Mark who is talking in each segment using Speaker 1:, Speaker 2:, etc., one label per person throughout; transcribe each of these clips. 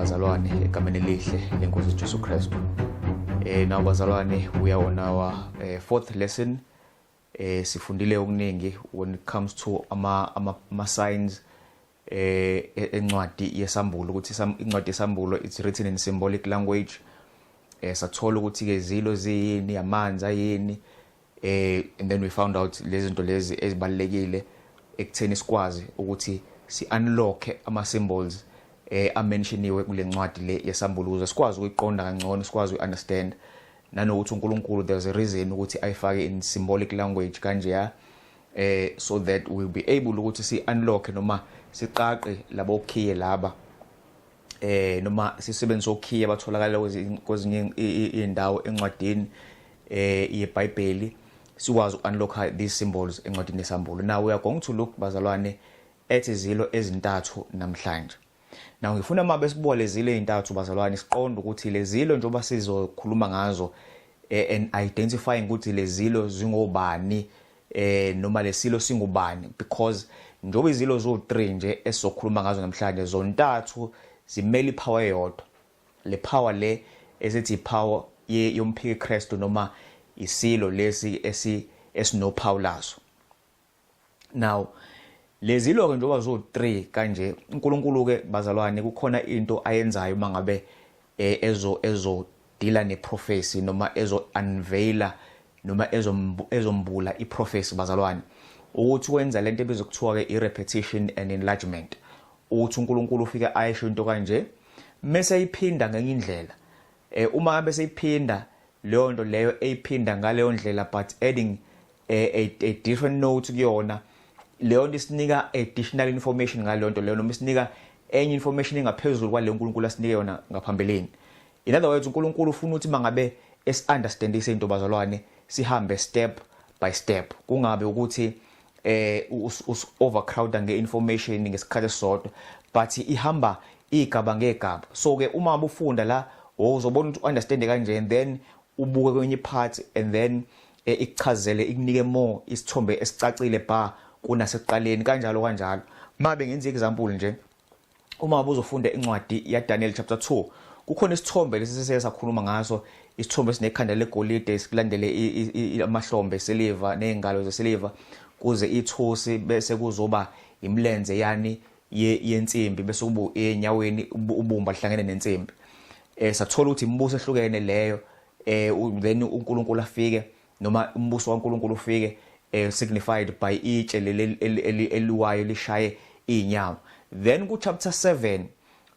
Speaker 1: bazalwane egameni elihle lenkosi Jesu Kristu. Now bazalwane, we are on our fourth lesson. Sifundile okuningi when it comes to ama signs encwadi yesambulo ukuthi incwadi yesambulo it's written in symbolic language. Sathola ukuthi ke zilo ziyini, amanzi ayini, and then we found out lezi zinto lezi ezibalekile ekutheni sikwazi ukuthi si unlock ama symbols amentioniwe kule ncwadi le yesambulo ukuze sikwazi ukuyiqonda kangcono, sikwazi uunderstand nanokuthi uNkulunkulu there's a reason ukuthi ayifake in symbolic language kanje ya so that we'll be able ukuthi si unlock noma siqaqe labo okhiye laba noma sisebenzisa okhiye abatholakala kwezinye indawo encwadini yeBhayibheli sikwazi uunlock these symbols encwadini yesambulo. Now we are going to look bazalwane at izilo ezintathu namhlanje. Now ngifuna mabe sibole zile ezintathu bazalwane siqonde ukuthi lezilo njengoba sizokhuluma ngazo and identifying ukuthi lezilo zingobani noma lesilo singubani, because njengoba izilo zo3 nje esizokhuluma ngazo namhlanje zontathu zimeli power yodwa. Le power le esithi power yomphiki Kristu noma isilo lesi esino power laso. Now lezilo ke njengoba zo3 kanje uNkulunkulu ke bazalwane kukhona into ayenzayo mangabe ezo deala neprofesi noma ezo unveila noma ezombula iprofesi bazalwane ukuthi wenza lento ebizwa kuthiwa ke irepetition and enlargement, ukuthi uNkulunkulu ufika ayisho into kanje mase iphinda ngenye indlela uma ngabe seyiphinda leyo nto leyo eyiphinda ngaleyo ndlela but adding a different note kuyona leyo nto isinika additional information ngaleyo nto leyo noma isinika enye information engaphezulu kwale uNkulunkulu asinike yona ngaphambeleni. In other words uNkulunkulu ufuna ukuthi mangabe understandise into bazalwane sihambe step by step, kungabe ukuthi overcrowd ngeinformation ngesikhathi esodwa but ihamba igaba ngegaba. So ke uma ubufunda la uzobona ukuthi understand kanje and then ubuke kwenye part and then ikuchazele ikunike more isithombe esicacile ba kunasekuqaleni kanjalo. Mabe ngenza example nje, uma uzofunda incwadi yaDaniel chapter 2 kukhona isithombe lesi sakhuluma ngaso, isithombe sinekhanda legolide esikulandele amahlombe esiliva nezingalo zesiliva kuze ithusi bese kuzoba imlenze yani yensimbi bese kubu enyaweni ubumba lihlangene nensimbi. Sathola ukuthi imibuso ehlukene leyo then uNkulunkulu afike noma umbuso waNkulunkulu ufike signified by itshe eliwayo lishaye inyama. Then ku chapter 7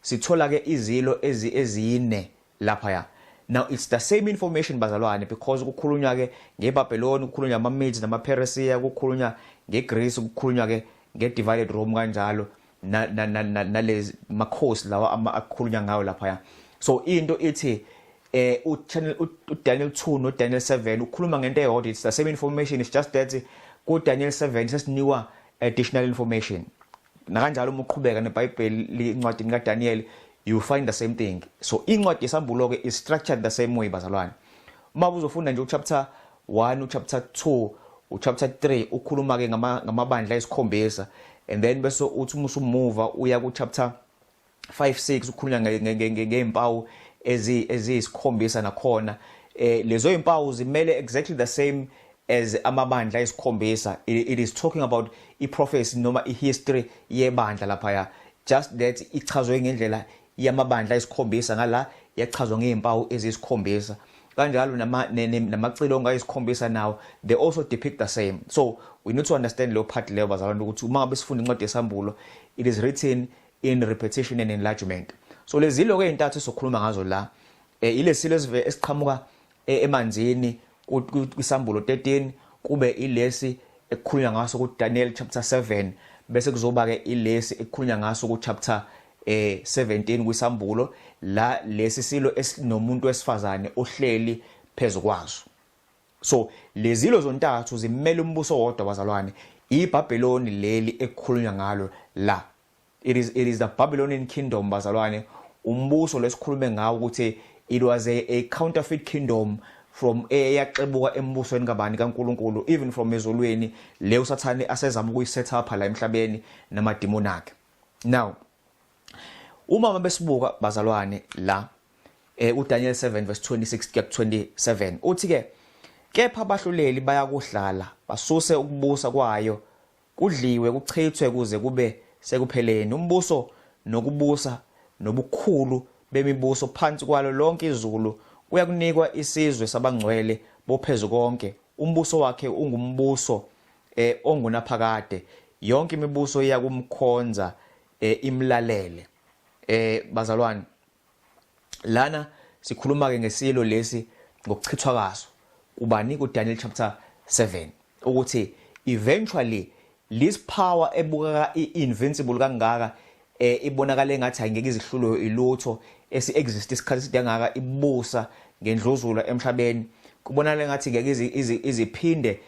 Speaker 1: sithola ke izilo ezine lapha ya. Now it's the same information bazalwane because kukhulunywa ke ngeBabylon, kukhulunywa amaMedes namaPersia, kukhulunywa ngeGreece, kukhulunywa ke ngedivided Rome kanjalo nalezi makhosi lawa akukhulunywa ngayo lapha ya. So into ithi uDaniel 2 no Daniel 7 ukhuluma ngento eyodwa, it's the same information, it's just that ku Daniel 7 sesiniwa additional information. Nakanjalo uma uqhubeka neBhayibheli incwadi kaDaniel you find the same thing. So incwadi yesambulo ke is structured the same way bazalwane. Uma uzofunda nje uchapter 1 uchapter 2 uchapter 3 ukhuluma ke ngamabandla esikhombisa and then bese uthi umove uya ku chapter 5 6 ukhulunya ngeempawu ezisikhombisa nakhona lezo impawu zimele exactly the same as amabandla esikhombisa. It is talking about prophecy noma history yebandla lapha ya, just that ichazwe ngendlela yamabandla esikhombisa ngala yachazwa ngeempawu ezisikhombisa kanjalo namacilongo ayisikhombisa now they also depict the same. So we need to understand lo part leyo bazalwane ukuthi uma ngabe sifunda incwadi yesambulo it is written in repetition and enlargement. So lezilo ke intathu sokhuluma ngazo la ilesilo esiqhamuka emanzini kwisambulo 13 kube ilesi ekukhulunywa ngaso ku Daniel chapter 7 bese kuzoba ke ilesi ekukhulunywa ngaso ku chapter 17 kwisambulo la lesi silo esinomuntu wesifazane ohleli phezukwaso. So lezilo zontathu zimele umbuso wodwa bazalwane, iBabylon leli ekukhulunywa ngalo la. It is the Babylonian kingdom bazalwane, umbuso lesikhulume ngawo ukuthi it was a counterfeit kingdom from eyaxebuka embusweni kabani kaNkulunkulu, even from ezolweni le usathane asezama ukuyiset up la emhlabeni namademon akhe. Now Uma besibuka bazalwane la uDaniel 7 verse 26 kuya 27 uthi ke kepha abahluleli bayakuhlala basuse ukubusa kwayo kudliwe kuchithwe kuze kube sekupheleni umbuso nokubusa nobukhulu bemibuso phansi kwalo lonke izulu kuyakunikwa isizwe sabangcwele bophezulu konke umbuso wakhe ungumbuso ongunaphakade yonke imibuso iyakumkhonza imlalele bazalwane lana sikhuluma ke ngesilo lesi ngokuchithwa kaso kubani ku Daniel chapter 7 ukuthi eventually this power ebuka invincible kangaka ibonakala engathi angeke izihlulo ilutho esi-exist isikhathi sidangaka ibusa ngendluzula emhlabeni kubonakala engathi ngeke iziphinde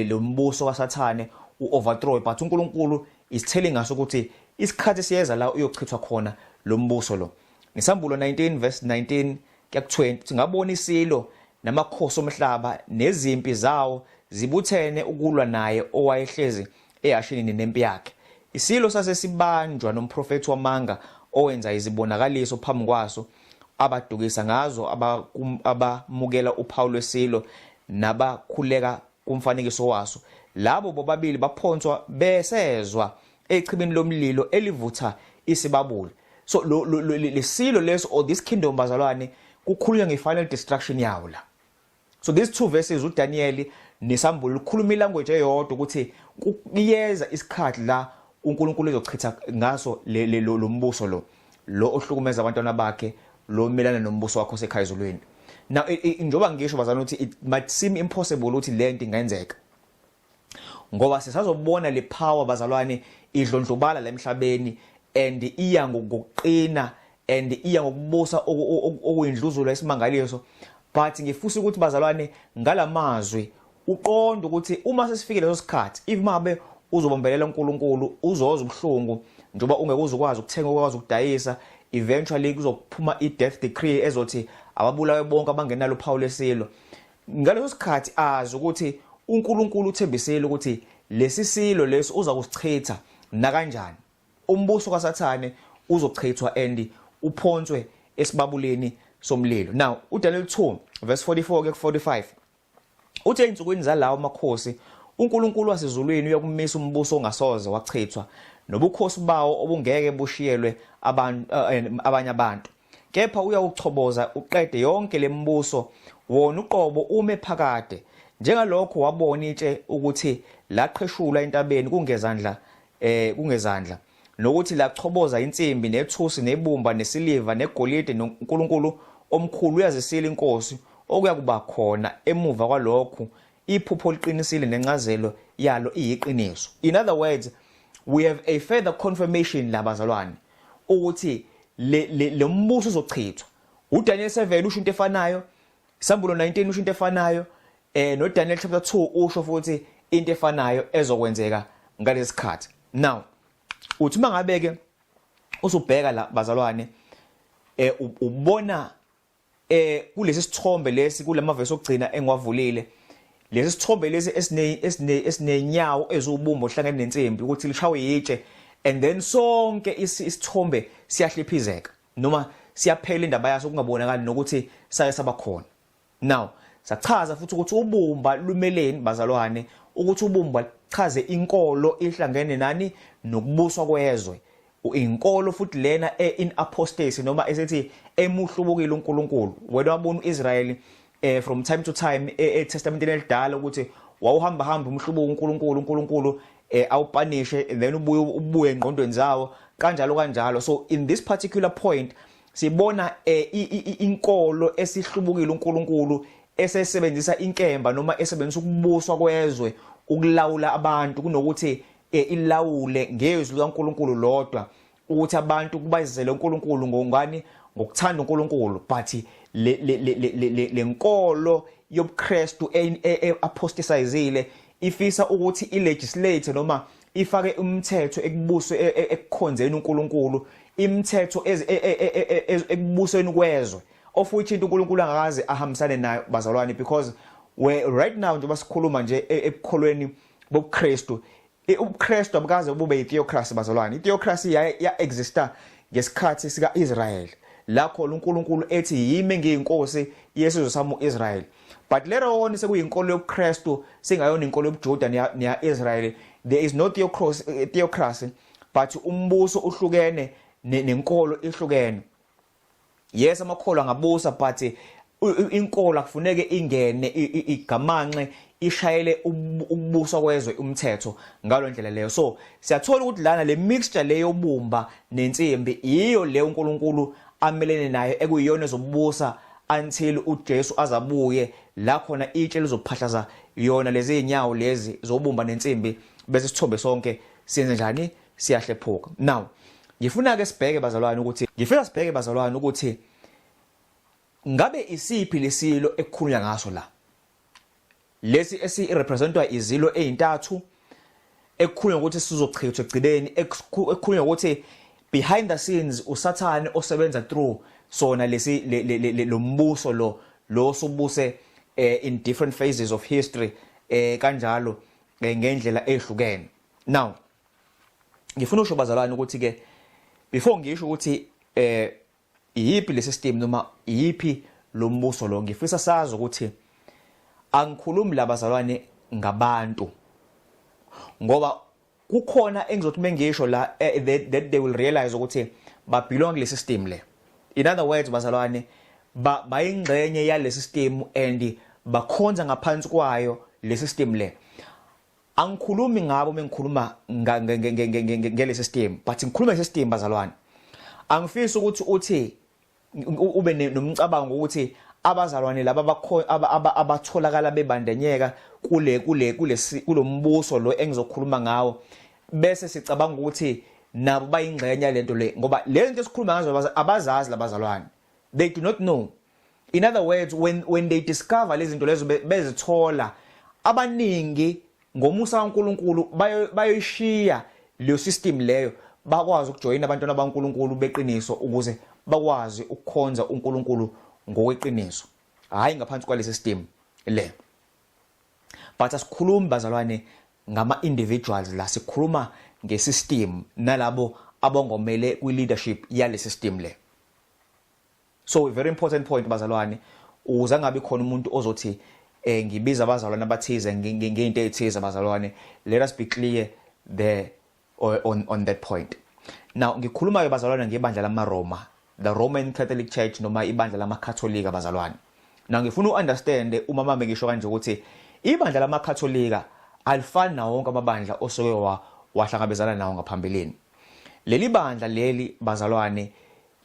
Speaker 1: lo mbuso kaSathane uoverthrow but uNkulunkulu is telling us ukuthi isikhathi siyeza la uyochithwa khona lo mbuso lo ngesambulo 19 verse 19 kuya 20 singabona isilo namakhosi omhlaba nezimpi zawo zibuthene ukulwa naye owayehlezi ehashini nempi yakhe isilo sasesibanjwa nomprofeti wamanga owenza izibonakaliso phambi kwaso abadukisa ngazo abamukela uPaul wesilo nabakhuleka kumfanekiso waso labo bobabili baphonswa besezwa echibini lomlilo elivutha isibabuli so lesilo leso or this kingdom bazalwane kukhulunywa ngefinal destruction yawo la so these two verses uDaniel nesambulo likhuluma ilanguage eyodwa ukuthi kuyeza isikhathi la uNkulunkulu ezochitha ngaso lo mbuso lo ohlukumeza abantwana bakhe lo melana nombuso wakho sekhayizulweni now njoba ngisho bazalwane ukuthi it might seem impossible ukuthi lento ingenzeka ngoba sisazobona le power bazalwane idlondlobala la emhlabeni and iya ngokuqina and iya ngokubusa okuyindluzula esimangaliso but ngifisa ukuthi bazalwane ngalamazwi uqonda ukuthi uma sesifikile leso sikhathi if mabe uzobambelela uNkulunkulu uzoza ubuhlungu njoba ungeke uzokwazi ukuthenga ukwazi ukudayisa eventually kuzophuma i-death decree ezothi ababulawe bonke abangenalo uPaul esilo ngaleso sikhathi azi ukuthi uNkulunkulu uthembisile ukuthi lesi silo leso uza kusichitha na kanjani umbuso kaSathane uzochithwa and uphonswe esibabuleni somlilo now uDaniel 2 verse 44 kuya 45 uthi einsukwini zalawo amakhosi uNkulunkulu wasezulwini uyakumisa umbuso ongasoze wachithwa nobukhosi bawo obungeke bushiyelwe abanye abantu kepha uyawuchoboza uqede yonke lembuso wona uqobo ume phakade njengalokho wabona itshe ukuthi laqheshula entabeni kungezandla nokuthi lachoboza insimbi nethusi nebumba nesiliva negolide noNkulunkulu omkhulu uyazisila inkosi okuya kuba khona emuva kwalokho iphupho liqinisile nencazelo yalo iyiqiniso in other words we have a further confirmation labazalwane ukuthi le mbuso uzochithwa uDaniel 7 usho into efanayo isambulo 19 usho into efanayo no Daniel chapter 2 usho futhi into efanayo ezokwenzeka ngalesikhathi now uthi mangabe ke usubheka la bazalwane ubona kulesi sithombe lesi kulamavesi okugcina engwavulile lesi sithombe lesi esinenyawo ezubumba ohlangene nensimbi ukuthi lishawe yitshe and then sonke isithombe siyahliphizeka noma siyaphela indaba yaso kungabonakali nokuthi sake sabakhona now sachaza futhi ukuthi ubumba lumeleni bazalwane ukuthi ubumba chaze inkolo ihlangene nani nokubuswa kwezwe inkolo futhi lena in apostasy noma esithi emuhlubukile uNkulunkulu wena wabona uIsrael from time to time eTestamenteni elidala ukuthi wawuhamba umhlubuko uNkulunkulu awupanishe then ubuye engqondweni zawo kanjalo so in this particular point sibona inkolo esihlubukile uNkulunkulu esesebenzisa inkemba noma esebenzisa ukubuswa kwezwe ukulawula abantu kunokuthi ilawule ngezwi likaNkulunkulu lodwa ukuthi abantu kubayizele uNkulunkulu ngongani ngokuthanda uNkulunkulu but le nkolo yobuKristu apostatizile ifisa ukuthi ilegislate noma ifake umthetho ekubuswe ekukhonzeni uNkulunkulu imithetho ekubusweni kwezwe of which uNkulunkulu angakaze ahambisane nayo bazalwane because we right now njengoba sikhuluma nje ebukholweni bobuKristu ubuKristu abukaze bube itheocracy bazalwane itheocracy ya exista ngesikhathi sika Israel lakho uNkulunkulu ethi yimi ngiyinkosi yesizwe sami uIsrael. But later on sekuyinkolo yobuKristu singayona inkolo yobuJuda neya Israel. There is no theocracy but umbuso uhlukene nenkolo ihlukene. Yes amakholo angabusa but inkolo akufuneke ingene igamanxe ishayele ukubusa kwezwe umthetho ngalo ndlela leyo. So siyathola ukuthi lana le mixture leyo bumba nensimbi iyo leyo uNkulunkulu amelene nayo ekuyiyona ezobusa until uJesu azabuye la khona itshe lizophahlaza yona lezi inyawo lezi zobumba nensimbi bese sithombe sonke siyenze njani siyahlephuka. Now ngifuna ke sibheke bazalwane ukuthi ngabe isiphi lesilo ekukhulunywa ngaso la. Lesi esirepresentwa izilo ezintathu ekukhulunywa ukuthi sizochithwa egcineni, ekukhulunywa ukuthi behind the scenes uSathane osebenza through sona lesi lo mbuso lo sobuse in different phases of history kanjalo ngendlela ehlukene. Now ngifuna usho bazalwane ukuthi ke before ngisho ukuthi iyipi le system noma iyipi lo mbuso lo, ngifisa sazi ukuthi angikhulumi labazalwane ngabantu, ngoba kukhona engizothi mengisho la that they will realize ukuthi ba belong le system le. In other words bazalwane bayingxenye yale system and bakhonza ngaphansi kwayo le system le. Angikhulumi ngabo mengikhuluma ngele system, but ngikhuluma system bazalwane. Angifisi ukuthi uthi ube nomcabango ukuthi abazalwane laba abatholakala bebandanyeka kulo mbuso lo engizokhuluma ngawo bese sicabanga ukuthi nabo bayingxenye lento le, ngoba lento esikhuluma ngazo abazazi labazalwane. They do not know. In other words, when they discover lezi zinto lezo bezithola, abaningi ngomusa kaNkulunkulu bayoyishiya leyo system leyo bakwazi ukujoyina abantwana baNkulunkulu beqiniso ukuze bakwazi ukukhonza uNkulunkulu ngokweqiniso, hayi ngaphansi kwale system le. But asikhulumi bazalwane ngama individuals la, sikhuluma ngesystem nalabo abongomele kwi leadership yale system le. So a very important point bazalwane, uza ngabe khona umuntu ozothi ngibiza abazalwane abathize ngeinto ezithize bazalwane. Let us be clear there on that point. Now ngikhuluma ke bazalwane ngebandla lamaRoma, the Roman Catholic Church noma ibandla lamakatholika bazalwane. Now ngifuna uunderstand uma mama ngisho kanje ukuthi ibandla lamakatholika alifani nawo wonke amabandla osoke wahlangabezana nawo ngaphambilini. Leli bandla leli bazalwane,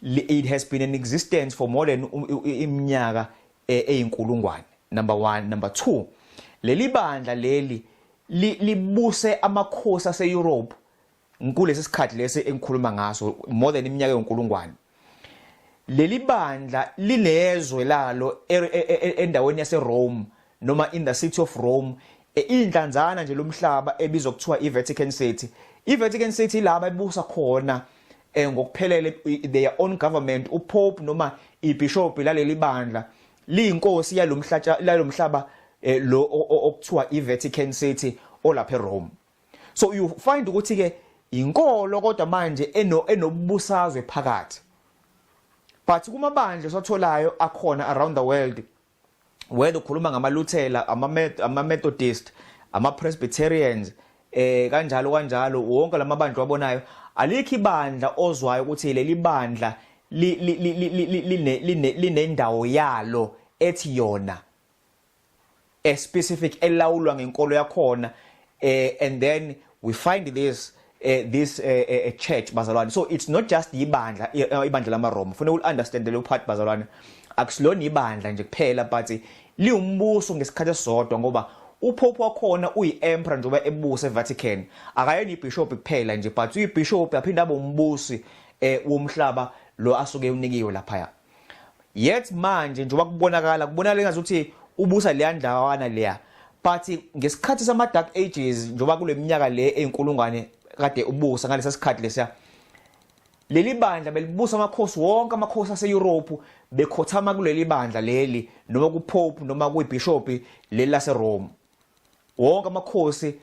Speaker 1: it has been in existence for more than iminyaka eyinkulungwane. Number 1. Number 2, leli bandla leli libuse amakhosi ase-Europe kulesi sikhathi lesi engikhuluma ngaso more than iminyaka eyinkulungwane. Leli bandla linezwe lalo endaweni yaseRome noma in the city of Rome, indlanzana nje lomhlaba ebizwa kuthiwa iVatican City. iVatican City laba ebusa khona ngokuphelele their own government. uPope noma iBishop laleli bandla liyinkosi yalomhlaba lo okuthiwa iVatican City olapha eRome. So you find ukuthi ke inkolo kodwa manje enobusazwe phakathi. But kumabandla sotholayo akhona around the world, whether ukhuluma ngamaLuthela, amaMethodist, amaPresbyterians, kanjalo wonke lamabandla wabonayo, alikho ibandla ozwayo ukuthi leli bandla linendawo yalo ethi yona a specific elawulwa ngenkolo yakhona, and then we find this church bazalwane. So it's not just ibandla lamaRoma. Kufanele uunderstand le part bazalwane, akusilona ibandla nje kuphela but liwumbuso ngesikhathi esodwa, ngoba uPope wakhona uyi-emperor njengoba ebusa eVatican, akayena ibishop kuphela nje but uyibishop aphinda abe umbusi womhlaba lo asuke unikiwe lapha. Yet manje njengoba kubonakala ngazuthi ubusa leya ndawana leya, but ngesikhathi sama dark ages njengoba kule minyaka le eyinkulungwane kade ubusa ngalesa sikhathi lesiya, leli bandla belibusa amakhosi wonke, amakhosi ase-Europe bekhothama kuleli bandla leli noma kuPope noma kuyibishop leli laseRome. Wonke amakhosi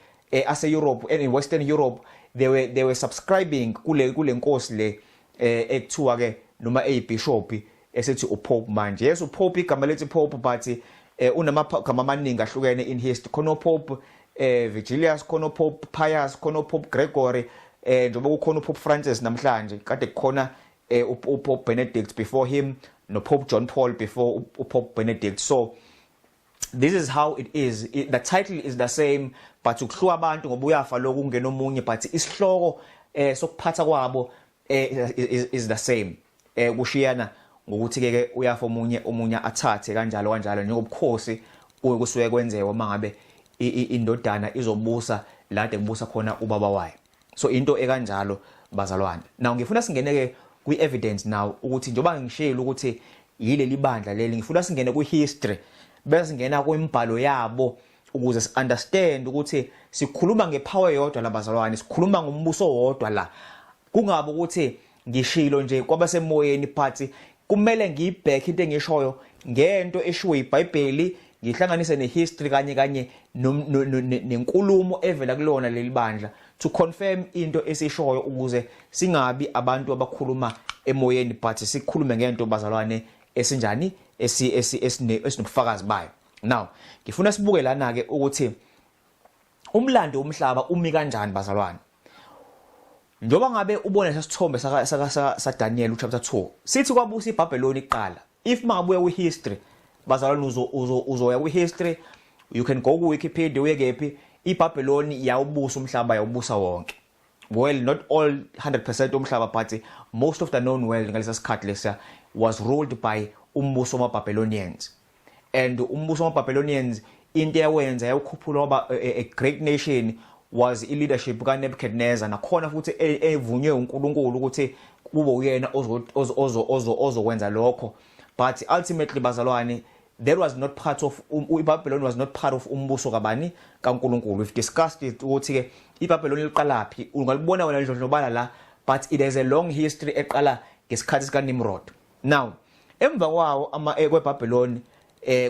Speaker 1: ase-Europe and in Western Europe they were subscribing kule nkosi le ekuthiwa ke noma eyibishop esithi upope manje. Yes, upope igama lethi pope but unamagama amaningi ahlukene in history. Khona Pope Vigilius, khona Pope Pius, khona Pope Gregory, njengoba kukhona uPope Francis namhlanje, kade kukhona uPope Benedict before him, no Pope John Paul before uPope Benedict. So this is how it is. The title is the same, but ukuhluka abantu ngoba uyafa lokhu ungena omunye, but isihloko sokuphatha kwabo is the same. Kushiyana ngokuthi ke uyafa omunye athathe kanjalo njengobukhosi kusuke kwenzewa mangabe indodana izobusa lade kubusa khona ubaba wayo. So into ekanjalo bazalwane. Now ngifuna singene ke kwi evidence now ukuthi njoba ngishilo ukuthi yileli bandla leli, ngifuna singene ku history bese singena kwimibhalo yabo ukuze si understand ukuthi sikhuluma ngepower yodwa labazalwane, sikhuluma ngombuso wodwa la. Kungabe ukuthi ngishilo nje kwabasemoyeni but kumele ngiyibheke into engishoyo ngento eshiwo iBhayibheli, ngihlanganise nehistory kanye nenkulumo evela kulona leli bandla to confirm into esishoyo ukuze singabi abantu abakhuluma emoyeni but sikhulume ngento bazalwane esinjani esinobufakazi bayo. Now ngifuna sibuke lana ke ukuthi umlando womhlaba umi kanjani bazalwane. Njoba ngabe ubona lesithombe sa Daniel chapter 2 sithi kwabusa iBhabheloni iqala. If mangabuye ku history bazalwane uzoya ku history, you can go ku Wikipedia uyekephi, iBhabheloni yawubusa umhlaba yawubusa wonke. Well, not all 100% umhlaba but most of the known world ngalesa sikhathi lesa was ruled by umbuso wamaBhabhelonians. And umbuso wamaBhabhelonians into yawenza yawukhuphula waba a great nation was i-leadership kaNebuchadnezzar, nakhona futhi evunywe uNkulunkulu ukuthi kube uyena ozokwenza lokho. But ultimately bazalwane, that was not part of iBabylon was not part of umbuso kabani kaNkulunkulu. We've discussed it ukuthi ke iBabylon liqalaphi, ungalibona wena ndlondlobala la, but it has a long history eqala ngesikhathi sikaNimrod. Now emva kwawo kweBabylon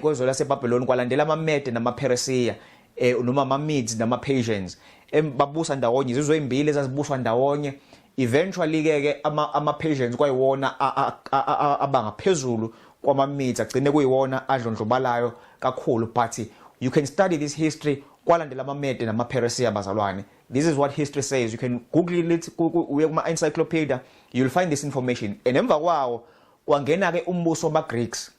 Speaker 1: kwezwe laseBabylon kwalandela amaMede namaPersia noma ama-Medes nama-Persians babusa ndawonye, izizwe ezimbili ezazibuswa ndawonye. Eventually ke ama-Persians kwayiwona abangaphezulu kwama-Medes, agcine kuyiwona adlondlobalayo kakhulu. But you can study this history kwalandela ama-Mede nama-Persia bazalwane. This is what history says. You can google it kuma-encyclopedia, you'll find this information. And emva kwawo kwangena ke umbuso wama-Greeks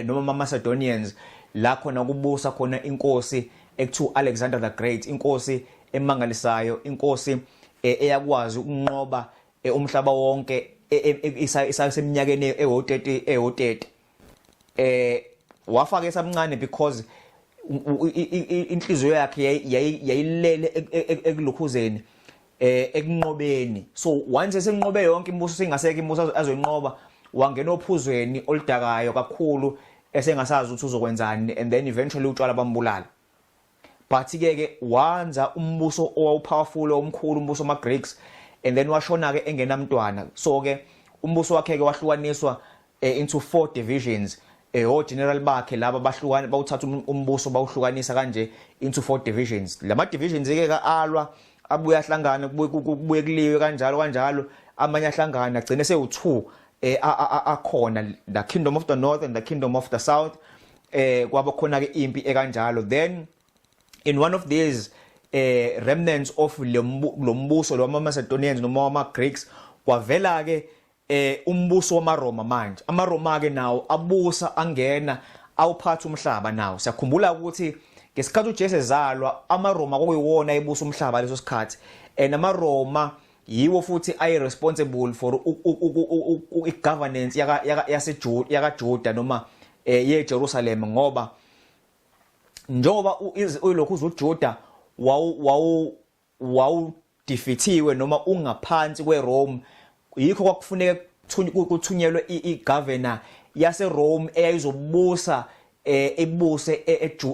Speaker 1: noma ama-Macedonians, la khona kubusa khona inkosi ekuthiwa Alexander the Great, inkosi emangalisayo, inkosi eyakwazi ukunqoba umhlaba wonke isaseminyakeni e30 wafaka esamncane because inhliziyo yakhe yayilele ekulokhuzeni ekunqobeni. So once esenqobe yonke imibuso singaseke imibuso azoyinqoba, wangena ophuzweni oludakayo kakhulu esengasazi ukuthi uzokwenzani, and then eventually utshwala bambulala. But ke wanza umbuso owawupowerful omkhulu, umbuso wama-Greeks, and then washona ke engenamntwana. So ke umbuso wakhe ke wahlukaniswa into 4 divisions. General bakhe laba bahlukana bawuthatha umbuso bawuhlukanisa kanje into 4 divisions. Lama divisions ke alwa abuya ahlangana kubuye kuliwe kanjalo amanye ahlangana agcine sewu2 akhona, the kingdom of the north and the kingdom of the south. Kwaba khona ke impi ekanjalo. Then in one of these remnants of lombuso lwama-Macedonians noma wama-Greeks kwavela ke umbuso wamaRoma manje. AmaRoma ke nawo abusa angena awuphatha umhlaba nawo. Siyakhumbula ukuthi ngesikhathi uJesu ezalwa amaRoma kwakuyiwona ebusa umhlaba leso sikhathi, and amaRoma yiwo futhi ay responsible for i-governance yakaJuda noma yeJerusalem, ngoba njengoba uyilokhu uJuda wawu defeatiwe noma ungaphansi kweRome, yikho kwakufuneka kuthunyelwe igovernor yaseRome eyayizobusa ebuse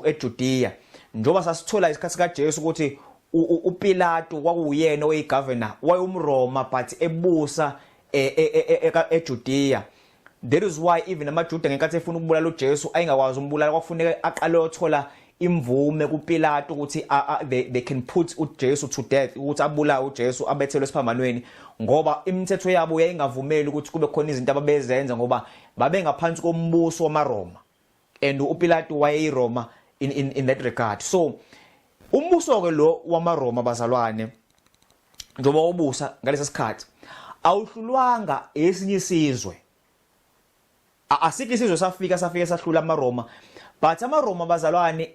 Speaker 1: eJudea. Njengoba sasithola isikhathi kaJesu ukuthi uPilato kwakuyena oyigovernor wayumRoma but ebusa eJudea. That is why even amaJuda ngenkathi efuna ukubulala uJesu ayingakwazi umbulala, kwakufuneka aqale othola imvume kuPilato ukuthi they can put uJesu to death, ukuthi abulawe uJesu abethelwe esiphambanweni, ngoba imithetho yabo yayingavumeli ukuthi kube khona izinto ababezenza ngoba babengaphansi kombuso wamaRoma, and uPilato wayeyiRoma in that regard. So umbuso ke lo wamaRoma bazalwane njengoba ubusa ngalesa sikhathi awuhlulwanga esinye isizwe. Asikho isizwe safika sahlula amaRoma, but amaRoma bazalwane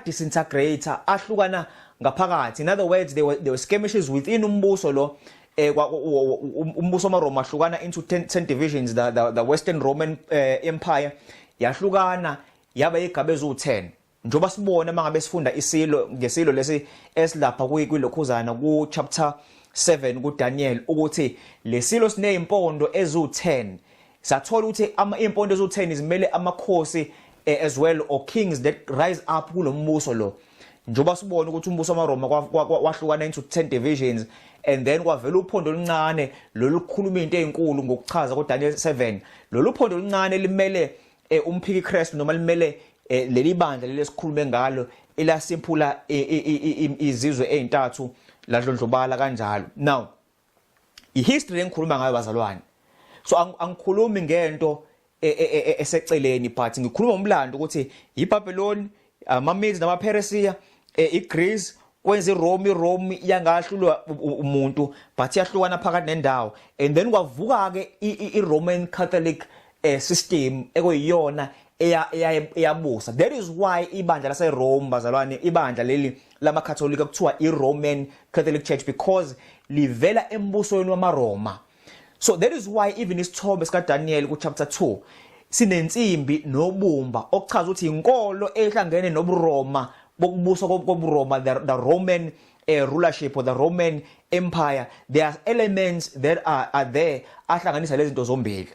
Speaker 1: disintegrate, ahlukana ngaphakathi. In other words, there were skirmishes within umbuso lo. Umbuso wamaRoma ahlukana into 10 divisions. The Western Roman Empire yahlukana yaba igaba ezu10. Njoba sibona mangabe sifunda ngesilo lesi esilapha kuyilokhuzana ku chapter 7 kuDaniel ukuthi lesilo sinezimpondo ezu10. Sathola ukuthi impondo ezu10 izimele amakhosi as well, or kings that rise up kulombuso lo. Njoba sibona ukuthi umbuso wamaRoma wahlukana into 10 divisions, and then kwavela uphondo oluncane lolukhuluma into ezinkulu ngokuchaza kuDaniel 7. Lolu phondo oluncane limele umphiki Kristu noma limele leli bandla lesikhulume ngalo elasiphula izizwe ezintathu ladlondlobala kanjalo. Now ihistory engikhuluma ngayo bazalwane, so angikhulumi ngento eseceleni, but ngikhuluma umlando ukuthi iBabylon, amaMedes namaPersia, iGreece kwenza iRome yangahlulwa umuntu, but yahlukana phakathi nendawo. And then kwavuka ke iRoman Catholic system ekuyiyona eyabusa. That is why ibandla laseRome bazalwane, ibandla leli lamakatholika kuthiwa iRoman Catholic Church, because livela embusweni wamaRoma. So that is why even isithobe sikaDaniel ku chapter 2 sinensimbi nobumba okuchaza ukuthi inkolo ehlangene nobuRoma bokubusa kobuRoma, the Roman rulership or the Roman Empire. There are elements that are there ahlanganisa lezi zinto zombili.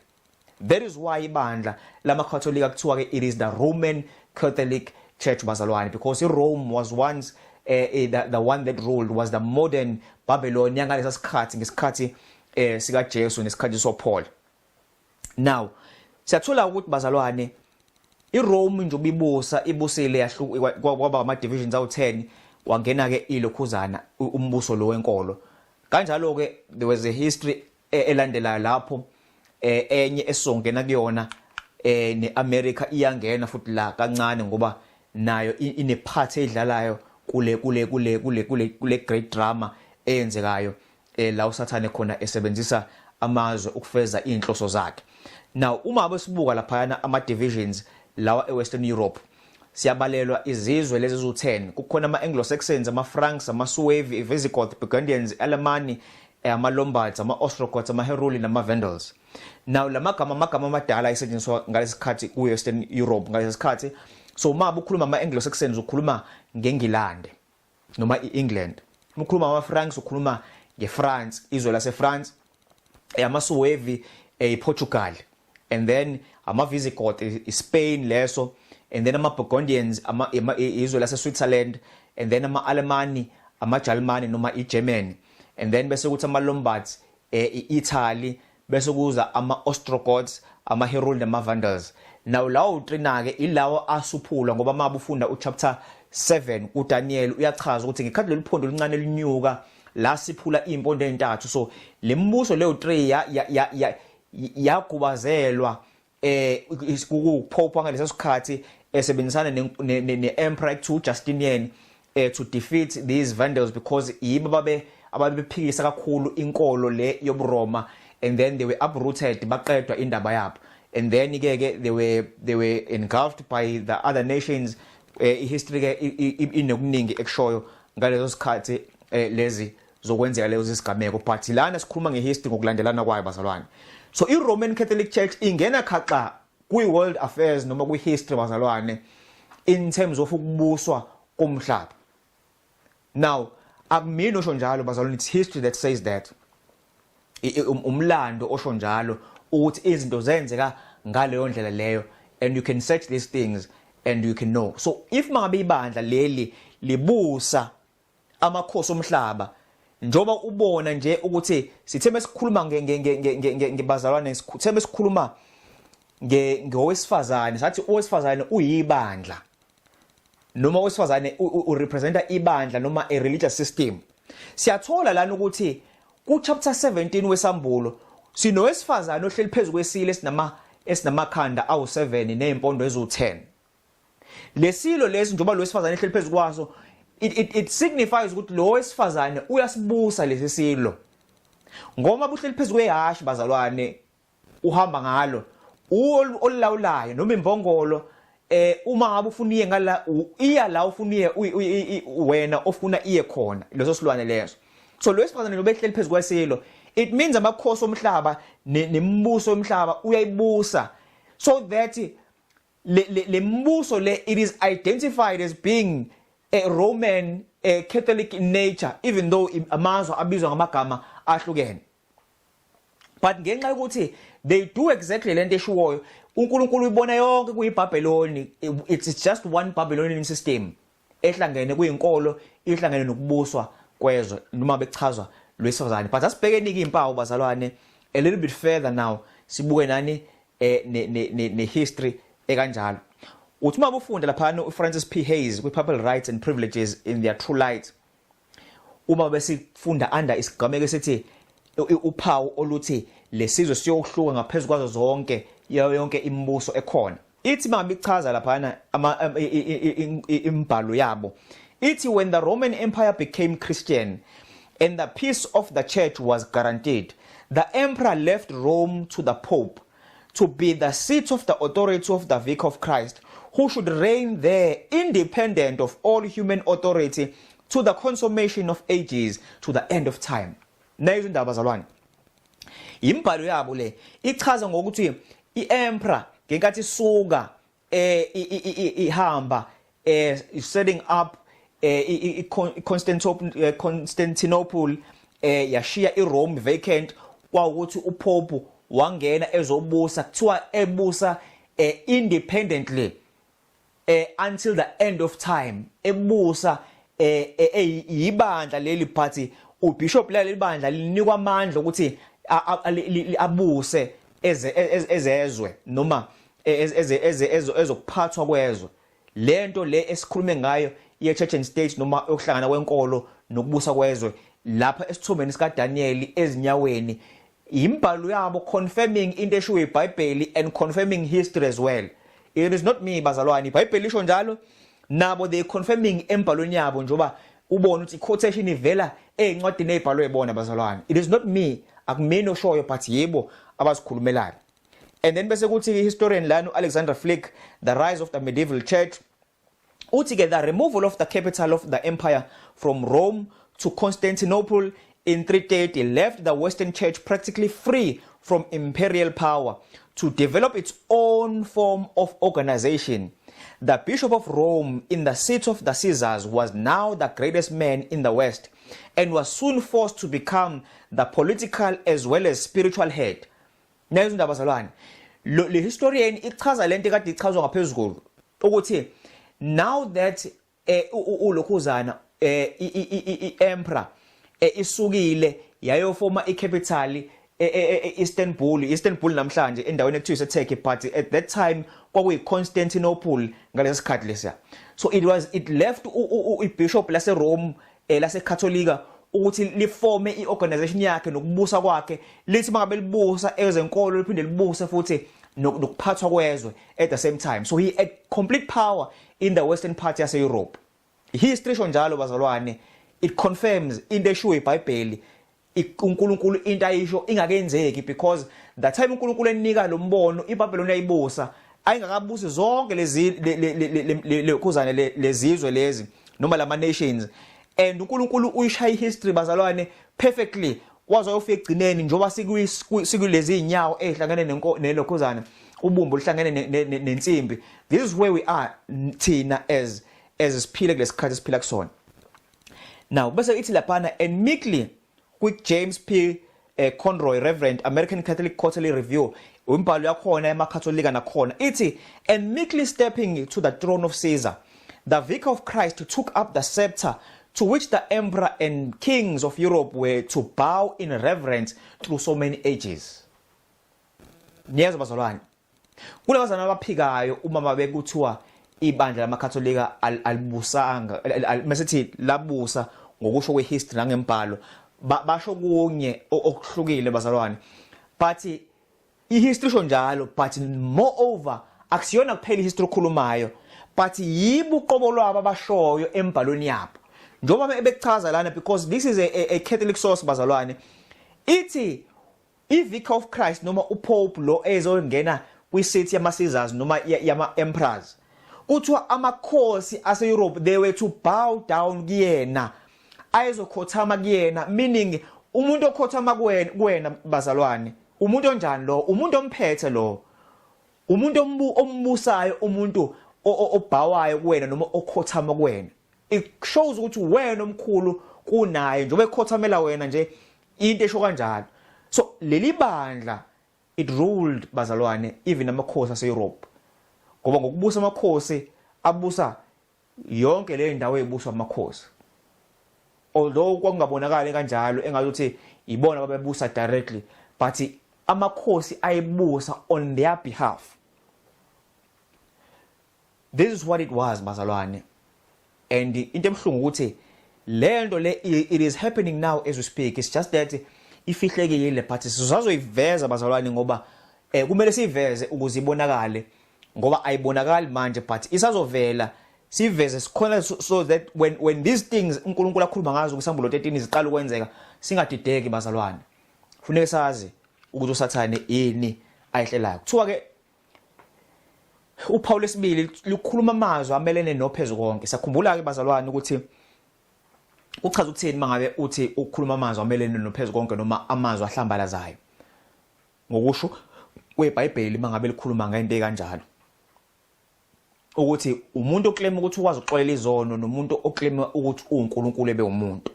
Speaker 1: That is why ibandla lamakatholika kuthiwa ke it is the Roman Catholic Church bazalwane, because Rome was once the one that ruled, was the modern Babylon yangalesa sikhathi ngesikhathi sika Jesu nesikhathi soPaul. Now siyathola ukuthi bazalwane iRome nje ubibusa ibusile yahluka kwaba ama divisions awu10, wangena ke ilokhuzana umbuso lo wenkolo. Kanjalo ke there was a history elandelayo lapho enye esongena kuyona neAmerica iyangena futhi la kancane ngoba nayo ine part edlalayo kule great drama eyenzekayo la uSathane khona esebenzisa amazwe ukufeza inhloso zakhe. Now uma abesibuka lapha ama divisions lawa eWestern Europe, siyabalelwa izizwe lezi ezu10. Kukhona ama-Anglo-Saxons, ama-Franks, ama-Suevi, i-Visigoth, Burgundians, Alemani, ama-Lombards, ama-Ostrogoths, ama-Heruli nama-Vandals. Now amagama amadala ayisetshenziswa ngalesikhathi ku-Western Europe ngalesikhathi. So uma ukhuluma ama-Anglo-Saxons ukhuluma ngeNgilande noma i-England. Uma ukhuluma ama-Franks ukhuluma ngeFrance, izwe laseFrance. Ama-Suevi iPortugal, and then ama-Visigoth iSpain leso, and then ama-Burgundians izwe laseSwitzerland, and then ama-Alemani, ama-Germany noma iGerman, and then bese kuthi ama-Lombards iItaly, bese kuza ama-Ostrogoths, ama-Heruli nama-Vandals. Now lawo utrina ke ilawo asuphula ngoba mabufunda uchapter 7 kuDaniel uyachaza ukuthi ngekhathi leliphondo lincane linyuka la siphula impondo ezintathu. So lembuso leyo 3 yagubazelwa ukupopa ngalesa sikhathi esebenzisana neemperor Justinian to defeat these Vandals, because yibo ababephikisa kakhulu inkolo le yobuRoma, and then they were uprooted, baqedwa indaba yabo, and then they were engulfed by the other nations. History ke inokuningi ekushoyo ngalezo sikhathi lezi zokwenzeka lezo zisigameko, but lana sikhuluma ngehistory ngokulandelana kwayo bazalwane. So iRoman Catholic Church ingena khaxa kwi-world affairs noma kwi-history bazalwane in terms of ukubuswa komhlaba. Now akumini osho njalo bazalwane, it's history that says that, umlando osho njalo ukuthi izinto zenzeka ngaleyo ndlela leyo, and you can search these things and you can know. So if mangabe ibandla leli libusa amakhosi omhlaba, njoba ubona nje ukuthi sithe mesikhuluma ngebazalwane, sithe mesikhuluma ngowesifazane, sathi owesifazane uyibandla. noma wesifazane urepresenta ibandla noma a religious system. Siyathola lana ukuthi ku chapter 17 wesambulo sinowesifazane ohleli phezulu kwesilo esinamakhanda awu7 nezimpondo ezu10. Lesilo lesi njengoba lo wesifazane ehleli phezulu kwaso it signifies ukuthi lo wesifazane uyasibusa lesi silo. Ngoma buhleli phezulu kwehashi bazalwane uhamba ngalo olulawulayo noma imbongolo uma ngabe ufuna iye ngala iya la ufuna iye wena ofuna iye khona leso silwane leso. So lo wesifazane nobe ehleli phezulu kwesilo it means amakhosi omhlaba nembuso omhlaba uyayibusa, so that le mbuso le it is identified as being a Roman Catholic in nature, even though amazwe abizwa ngamagama ahlukene. But ngenxa yokuthi they do exactly lento eshiwoyo, uNkulunkulu uyibona yonke kuyiBabylon, it's just one Babylonian system ehlangene kuyinkolo ihlangene nokubuswa kwezwe noma bechazwa lwesifazane. But asibhekeni impawu bazalwane a little bit further now, sibuke nani ne history ekanjalo. Uthi uma ufunda lapha uFrancis P. Hayes kwi-Papal Rights and Privileges in Their True Light, uma besifunda under isigameko esithi uphawu oluthi lesizwe siyohluka ngaphezulu kwazo zonke yonke imibuso ekhona. Ithi mabichaza lapha imbhalo yabo ithi when the Roman Empire became Christian and the peace of the church was guaranteed, the emperor left Rome to the Pope to be the seat of the authority of the Vicar of Christ, who should reign there independent of all human authority to the consummation of ages, to the end of time. Nayo indaba bazalwane. Imbhalo yabo le ichaza ngokuthi iemperor ngenkathi isuka ihamba setting up Constantinople yashiya iRome vacant, kwaukuthi uPope wangena ezobusa kuthiwa ebusa independently until the end of time, ebusa ibandla leli but ubishop leli bandla linikwa amandla ukuthi abuse ezezwe noma ezokuphathwa kwezwe. Lento le esikhulume ngayo ye church and state noma okuhlangana kwenkolo nokubusa kwezwe lapha esithomeni sika Daniel ezinyaweni, imbhalo yabo confirming into eshiwo iBhayibheli and confirming history as well. It is not me bazalwane, iBhayibheli isho njalo nabo they confirming embhalweni yabo njoba ubona ukuthi quotation ivela ezincwadini ezibhalwe ebona bazalwane. It is not me, akumini oshoyo but yebo abazikhulumelayo. And then bese kuthi historian lana Alexander Flick, The Rise of the Medieval Church, uthi ke the removal of the capital of the empire from Rome to Constantinople in 330 left the Western Church practically free from imperial power to develop its own form of organization. The Bishop of Rome, in the seat of the Caesars, was now the greatest man in the West and was soon forced to become the political as well as spiritual head. Nayo indaba bazalwane, le historian ichaza lento kade ichazwa ngaphezulu ukuthi now that ulokhuzana emperor isukile yayofoma icapital Istanbul namhlanje endaweni ekuthiwa Turkey, but at that time kwakuyi Constantinople ngalesikhathi lesiya. So it left ibishop lase Rome lase Katholika ukuthi liforme iorganization yakhe nokubusa kwakhe, lithi mangabe libusa ezenkolo liphinde libuse futhi nokuphathwa kwezwe at the same time. So he had complete power in the western part yase Europe. History sho njalo bazalwane, it confirms into eshiwo iBhayibheli uNkulunkulu into ayisho ingakenzeki, because that time uNkulunkulu enika lo mbono iBabylon yayibusa ayingakabusi zonke lezi lekhuzane lezizwe lezi noma lama nations, and uNkulunkulu uyishaya history bazalwane perfectly wazo yofika egcineni njoba sikulezi inyawo ehlangene nelokhuzana ubumbu lihlangene nensimbi. This is where we are thina as siphile kulesikhathi siphila kusona. Now bese ithi lapana, and meekly quick James P. Conroy, Reverend, American Catholic Quarterly Review, umbhalo yakhona emakatholika nakhona ithi, and meekly stepping to the throne of Caesar, the Vicar of Christ took up the scepter to which the emperor and kings of Europe were to bow in reverence through so many ages. Niyeza bazalwane, kulabazana abaphikayo uma babe kuthiwa ibandla lamakatholika alibusanga masithi labusa ngokusho kwehistory nangembhalo basho kunye okuhlukile bazalwane, but ihistory sho njalo, but moreover akusiyona kuphela ihistory okhulumayo, but yibo uqobo lwabo abashoyo embhalweni yabo njengoba bekuchaza lana, because this is a Catholic source bazalwane. Ithi iVicar of Christ noma uPope lo ezongena kwisethi yama-Caesars noma yama-emperors, kuthiwa amakhosi ase-Europe they were to bow down kuyena, ayezokhothama kuyena, meaning umuntu okhothama kuwena bazalwane, umuntu onjani lo? Umuntu omphethe lo, umuntu ombusayo, umuntu obhawayo kuwena noma okhothama kuwena. It shows ukuthi wena omkhulu kunaye njengoba ekhothamela wena nje, into esho kanjalo. So leli bandla it ruled bazalwane even amakhosi ase-Europe, ngoba ngokubusa amakhosi abusa yonke le ndawo ebuswa amakhosi, although kwakungabonakali kanjalo engazuthi ibona ababebusa directly, but amakhosi ayebusa on their behalf. This is what it was bazalwane, and into emhlungu ukuthi lento le it is happening now as we speak. It's just that ifihlekile, but sizazoyiveza bazalwane ngoba kumele siveze ukuze ibonakale, ngoba ayibonakali manje but isazovela siveze sikhona, so that when these things uNkulunkulu akhuluma ngazo kwisambulo 13 ziqala ukwenzeka singadideki bazalwane. Kufanele sazi ukuthi uSathane yini ayihlelayo. Kuthiwa ke uPaul lesibili likhuluma amazwi amelene noPhezu konke. Sakhumbula ke bazalwane ukuthi uchaza ukuthini mangabe uthi ukukhuluma amazwi amelene noPhezu konke noma amazwi ahlambalazayo. Ngokusho kweBhayibheli mangabe likhuluma ngento ekanjalo, ukuthi umuntu oclaim ukuthi ukwazi ukuxolela izono nomuntu oclaim ukuthi uNkulunkulu ebe umuntu.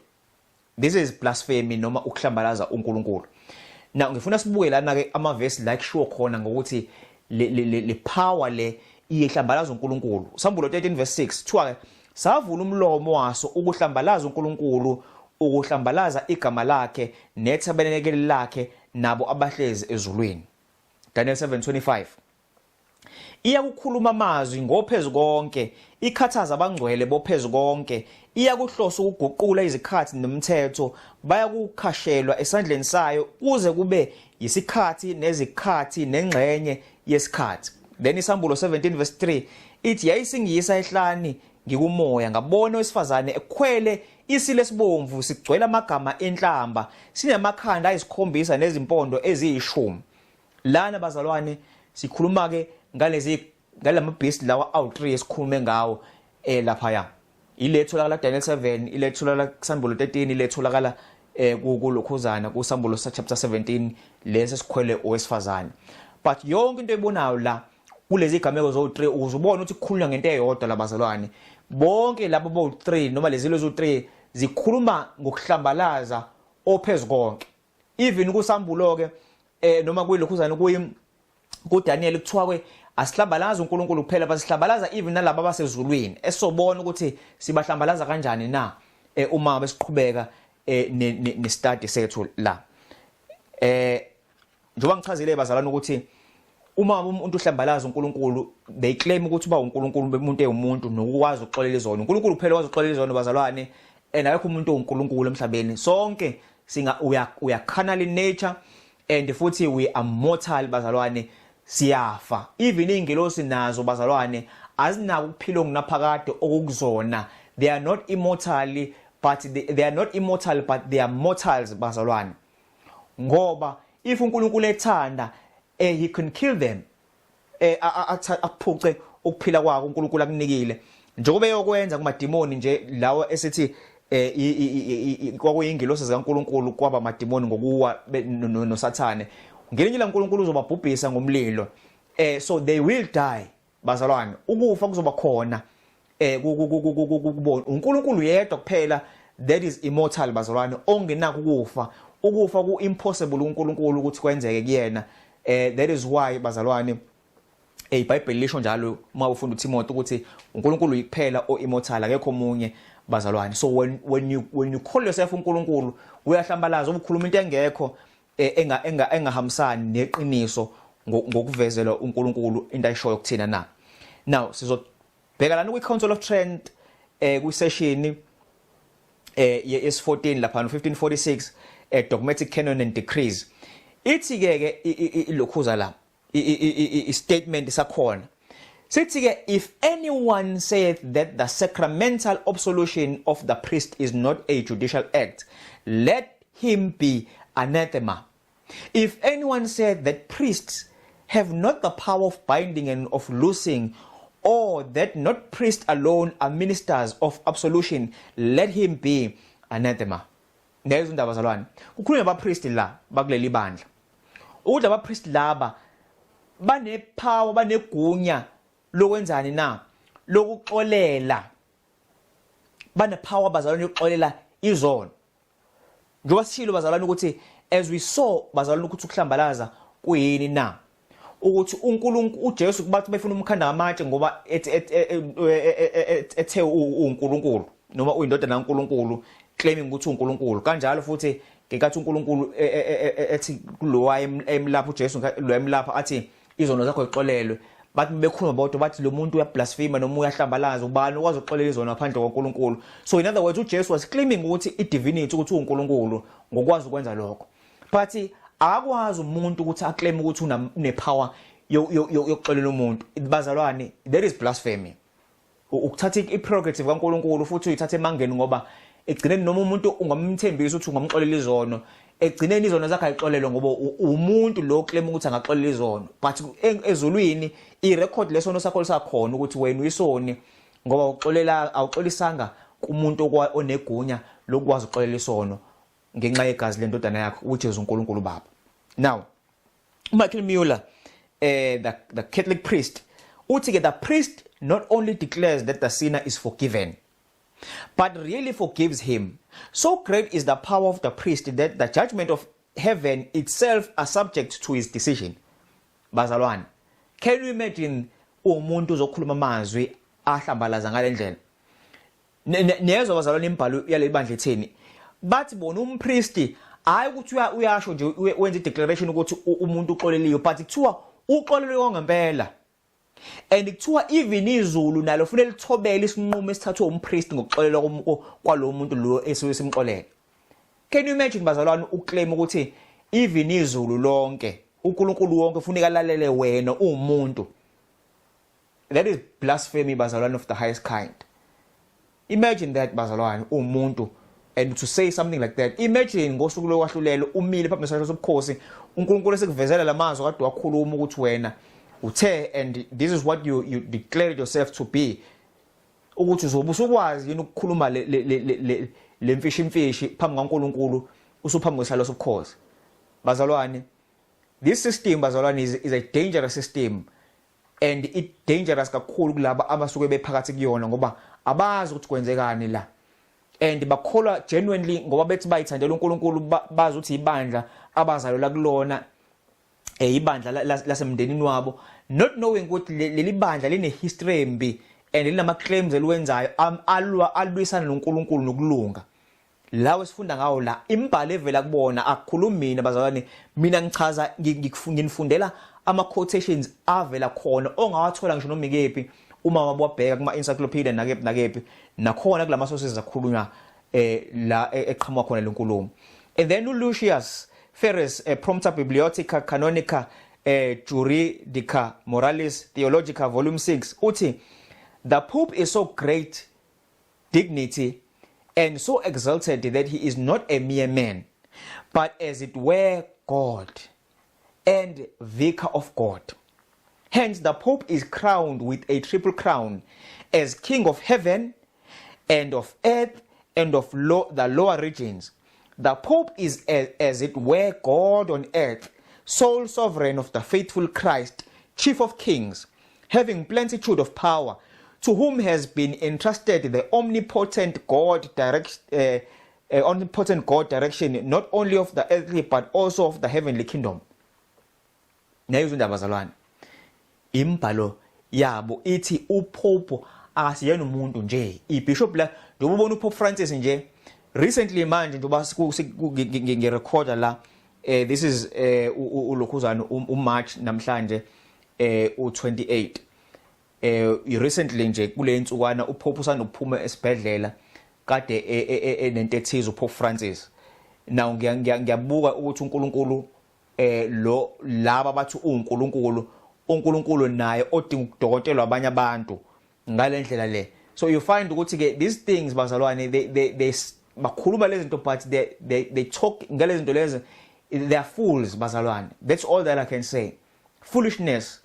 Speaker 1: This is blasphemy noma ukuhlambalaza uNkulunkulu. Now ngifuna sibuke lana ke amavesi like sure khona ngokuthi le power le iyehlambalaza uNkulunkulu. Sambulo 13 verse 6 kuthiwa ke savula umlomo waso ukuhlambalaza uNkulunkulu, ukuhlambalaza igama lakhe nethabenekeli lakhe nabo abahlezi ezulwini. Daniel 7:25. Iyakukhuluma amazwi ngoPhezu konke, ikhathaza abangcwele boPhezu konke, iyakuhlosa ukuguqula izikhathi nomthetho, bayakukhashelwa esandleni sayo kuze kube yisikhathi nezikhathi nengxenye yesikhathi. Then isambulo 17 verse 3 ithi yayisingisa ehlani ngikumoya ngabona owesifazane ekhwele isilo esibomvu sigcwele amagama enhlamba, sinamakhanda ayisikhombisa nezimpondo eziyishumi. Lana bazalwane sikhuluma ke ngalamabhisi lawa awu3 esikhulume ngawo lapha iletholakala Daniel 7, iletholakala kusambulo 13, iletholakala kulokhuzana kusambulo chapter 17 lesi sikhwele owesifazane. But yonke into ebonayo la kulezi igameko zo3 uzubona ukuthi kukhulunywa ngento eyodwa labazalwane. Bonke labo bo3 noma lezi lezo3 zikhuluma ngokuhlambalaza oPhezu konke. Even kusambulo ke noma kuyilokhuzana kuDaniel kuthiwa kwe asihlambalaza uNkulunkulu kuphela, basihlambalaza even nalabo abasezulwini, esobona ukuthi sibahlambalaza kanjani na uma besiqhubeka ne study sethu la. Njoba ngichazile bazalwane ukuthi uma umuntu uhlambalaza uNkulunkulu, they claim ukuthi ba uNkulunkulu umuntu eyumuntu nokwazi ukuxolela izono. uNkulunkulu kuphela wazi ukuxolela izono bazalwane, akekho umuntu uNkulunkulu emhlabeni. Sonke we are carnal in nature and futhi we are mortal bazalwane, siyafa. Even ingelosi nazo bazalwane azinako ukuphila okunaphakade okukuzona. They are not immortal but they are mortals bazalwane. Ngoba if uNkulunkulu ethanda he can kill them, aphuce ukuphila kwako uNkulunkulu akunikile, njengoba eyokwenza kumadimoni nje lawo esithi kwakuyingelosi zikaNkulunkulu kwaba madimoni ngokuwa noSathane. Ngelinye la uNkulunkulu uzobabhubhisa ngomlilo, so they will die bazalwane. Ukufa kuzoba khona kubona uNkulunkulu yedwa kuphela that is immortal bazalwane, ongenako ukufa. Ukufa ku impossible uNkulunkulu ukuthi kwenzeke kuyena. That is why bazalwane iBhayibheli lisho njalo uma ufunda uTimothy ukuthi uNkulunkulu uyiphela o immortal, akekho omunye bazalwane. So when you call yourself uNkulunkulu uyahlambalaza ubukhuluma into engekho engahambisani neqiniso ngokuvezela uNkulunkulu into ayishoyo kuthina na. Now bheka lana kwi-Council of Trent kwi-session yes14 lapha 1546 dogmatic canon and decrees ithi ke ilokhuza la i-statement sakhona sithi ke if anyone saith that the sacramental absolution of the priest is not a judicial act, let him be anathema. If anyone said that priests have not the power of binding and of loosing, or that not priests alone are ministers of absolution, let him be anathema. Lezo ndaba zalwane kukhulunywa abapriest la bakuleli bandla ukuthi abapriest laba banepower banegunya lokwenzani na lokuxolela banepower bazalwane yokuxolela izono njengoba sishilo bazalwane ukuthi as we saw bazalwane ukuthi ukuhlambalaza kuyini na ukuthi uNkulunkulu uJesu kubathi befuna umkhanda ngamatshe ngoba ethe uNkulunkulu noma uyindodana kaNkulunkulu claiming ukuthi uNkulunkulu kanjalo futhi ngekathi uNkulunkulu ethi kulowa emlapha uJesu lo emlapha athi izono zakho ixolelwe bathi bekhuluma bodwa bathi lo muntu uyablaspheme noma uyahlambalaza ubani ukwazi ukuxolela izono ngaphandle kwaNkulunkulu. So in other words uJesu was claiming ukuthi idivinity ukuthi uNkulunkulu ngokwazi ukwenza lokho but akwazi umuntu ukuthi aclaim ukuthi unepower yokuxolela umuntu bazalwane that is blasphemy ukuthatha iprerogative kaNkulunkulu futhi uyithathe emangeni ngoba egcineni noma umuntu ungamthembisa ukuthi ungamxolela izono egcineni izono zakhe ayixolelwe ngoba umuntu lo claim ukuthi angaxolela izono but ezulwini irecord lesono sakho lisakhona ukuthi wena uyisoni ngoba uxolela awuxolisanga kumuntu onegunya lokwazi ukuxolela isono ngenxa yegazi lendodana yakho which is uNkulunkulu Baba. Now Michael Mueller the Catholic priest uthi the priest not only declares that the sinner is forgiven but really forgives him. So great is the power of the priest that the judgment of heaven itself are subject to his decision. Bazalwane, can you imagine umuntu uzokhuluma amazwi ahlambalaza ngalendlela? Niyezwa bazalwane imbhalo yale bandla etheni bathi bona umpriest hayi ukuthi uyasho nje wenza ideclaration ukuthi umuntu uxoleliwe but kuthiwa uxolelwe ngempela. And kuthiwa even izulu nalo kufanele lithobele isinqumo esithathwe umpriest ngokuxolela kwalo muntu lo esuke simxolela. Can you imagine bazalwane uclaim ukuthi even izulu lonke uNkulunkulu wonke kufuneka lalele wena umuntu? That is blasphemy bazalwane of the highest kind. Imagine that bazalwane umuntu and to say something like that. Imagine ngosuku lokwahlulelo umile phambi kwesihlo sobukhosi uNkulunkulu esekuvezela lamazwi kade wakhuluma ukuthi wena uthe and this is what you declared yourself to be ukuthi uzobe usukwazi yini ukukhuluma le mfishi phambi kaNkulunkulu usuphambi kwesihlo sobukhosi. Bazalwane, this system bazalwane is a dangerous system and it dangerous kakhulu kulabo abasuke bephakathi kuyona ngoba abazi ukuthi kwenzekani la and bakholwa genuinely ngoba bethi bayithandela uNkulunkulu bazi ukuthi ibandla abazalwa kulona ibandla lasemndenini wabo not knowing ukuthi leli bandla line history embi and linama claims eliwenzayo alwisana noNkulunkulu nokulunga. Lawe sifunda ngawo la imbhalo evela kubona akukhulumi mina bazalwane mina ngichaza nginifundela ama quotations avela khona ongawathola ngisho noma ikephi uma wabheka kuma encyclopedia nakephi nakhona kulama sources akhulunywa la eqhamuka khona lenkulumo. And then Lucius Ferres Prompta Bibliotheca Canonica Juridica Moralis Theologica volume 6 uthi the Pope is so great dignity and so exalted that he is not a mere man but as it were God and vicar of God. Hence the Pope is crowned with a triple crown as King of heaven and of earth and of the lower regions. The Pope is as it were God on earth, sole sovereign of the faithful Christ, chief of kings, having plenitude of power, to whom has been entrusted the omnipotent God direction not only of the earthly but also of the heavenly kingdom. Nayo izindaba bazalwane. Imbhalo yabo ithi uPope akasiyena umuntu nje. iBishop la njengoba ubona uPope Francis nje recently manje njengoba ngirecorda la this is ulokhuzana uMarch namhlanje u28 recently nje kule insukwana uPope usanokuphuma esibhedlela kade enento ethize uPope Francis. Now ngiyabuka ukuthi uNkulunkulu lo laba bathi uNkulunkulu naye odinga ukudokotelwa abanye abantu ngalendlela le. So you find ukuthi ke these things bazalwane they bakhuluma lezi zinto but they talk ngalezi zinto lezi, they are fools bazalwane. That's all that I can say. Foolishness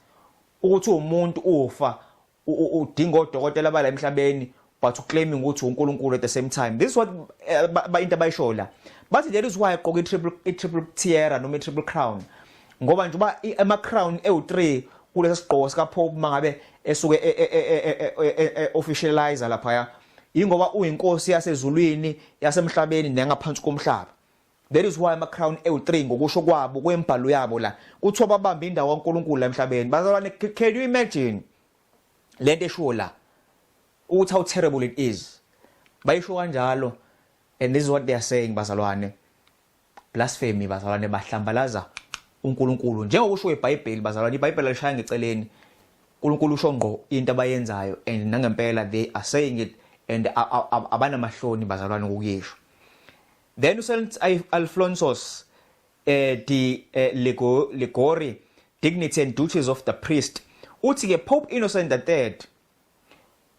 Speaker 1: ukuthi umuntu ufa udinga odokotela abala emhlabeni but uclaiming ukuthi uNkulunkulu at the same time. This is what into abayisho la. But that is why aqoka triple tiara noma triple crown. Ngoba nje uba ama crown e3 kulesi sigqoko sika Pope mangabe esuke officialize lapha, ingoba uyinkosi yasezulwini yasemhlabeni nengaphansi komhlaba. That is why ama crown e3 ngokusho kwabo kwembhalo yabo la kuthiwa babamba indawo kaNkulunkulu la emhlabeni. Bazalwane, can you imagine lento esho la ukuthi how terrible it is? Bayisho kanjalo, and this is what they are saying bazalwane. Blasphemy bazalwane, bahlambalaza uNkulunkulu njengokusho eBhayibheli bazalwane. iBhayibheli lishaya ngeceleni, uNkulunkulu usho ngqo into abayenzayo and nangempela they are saying it and abana mahloni bazalwane ukuyisho. Then uSaint Alphonsus the Legory, dignity and duties of the priest, uthi ke Pope Innocent III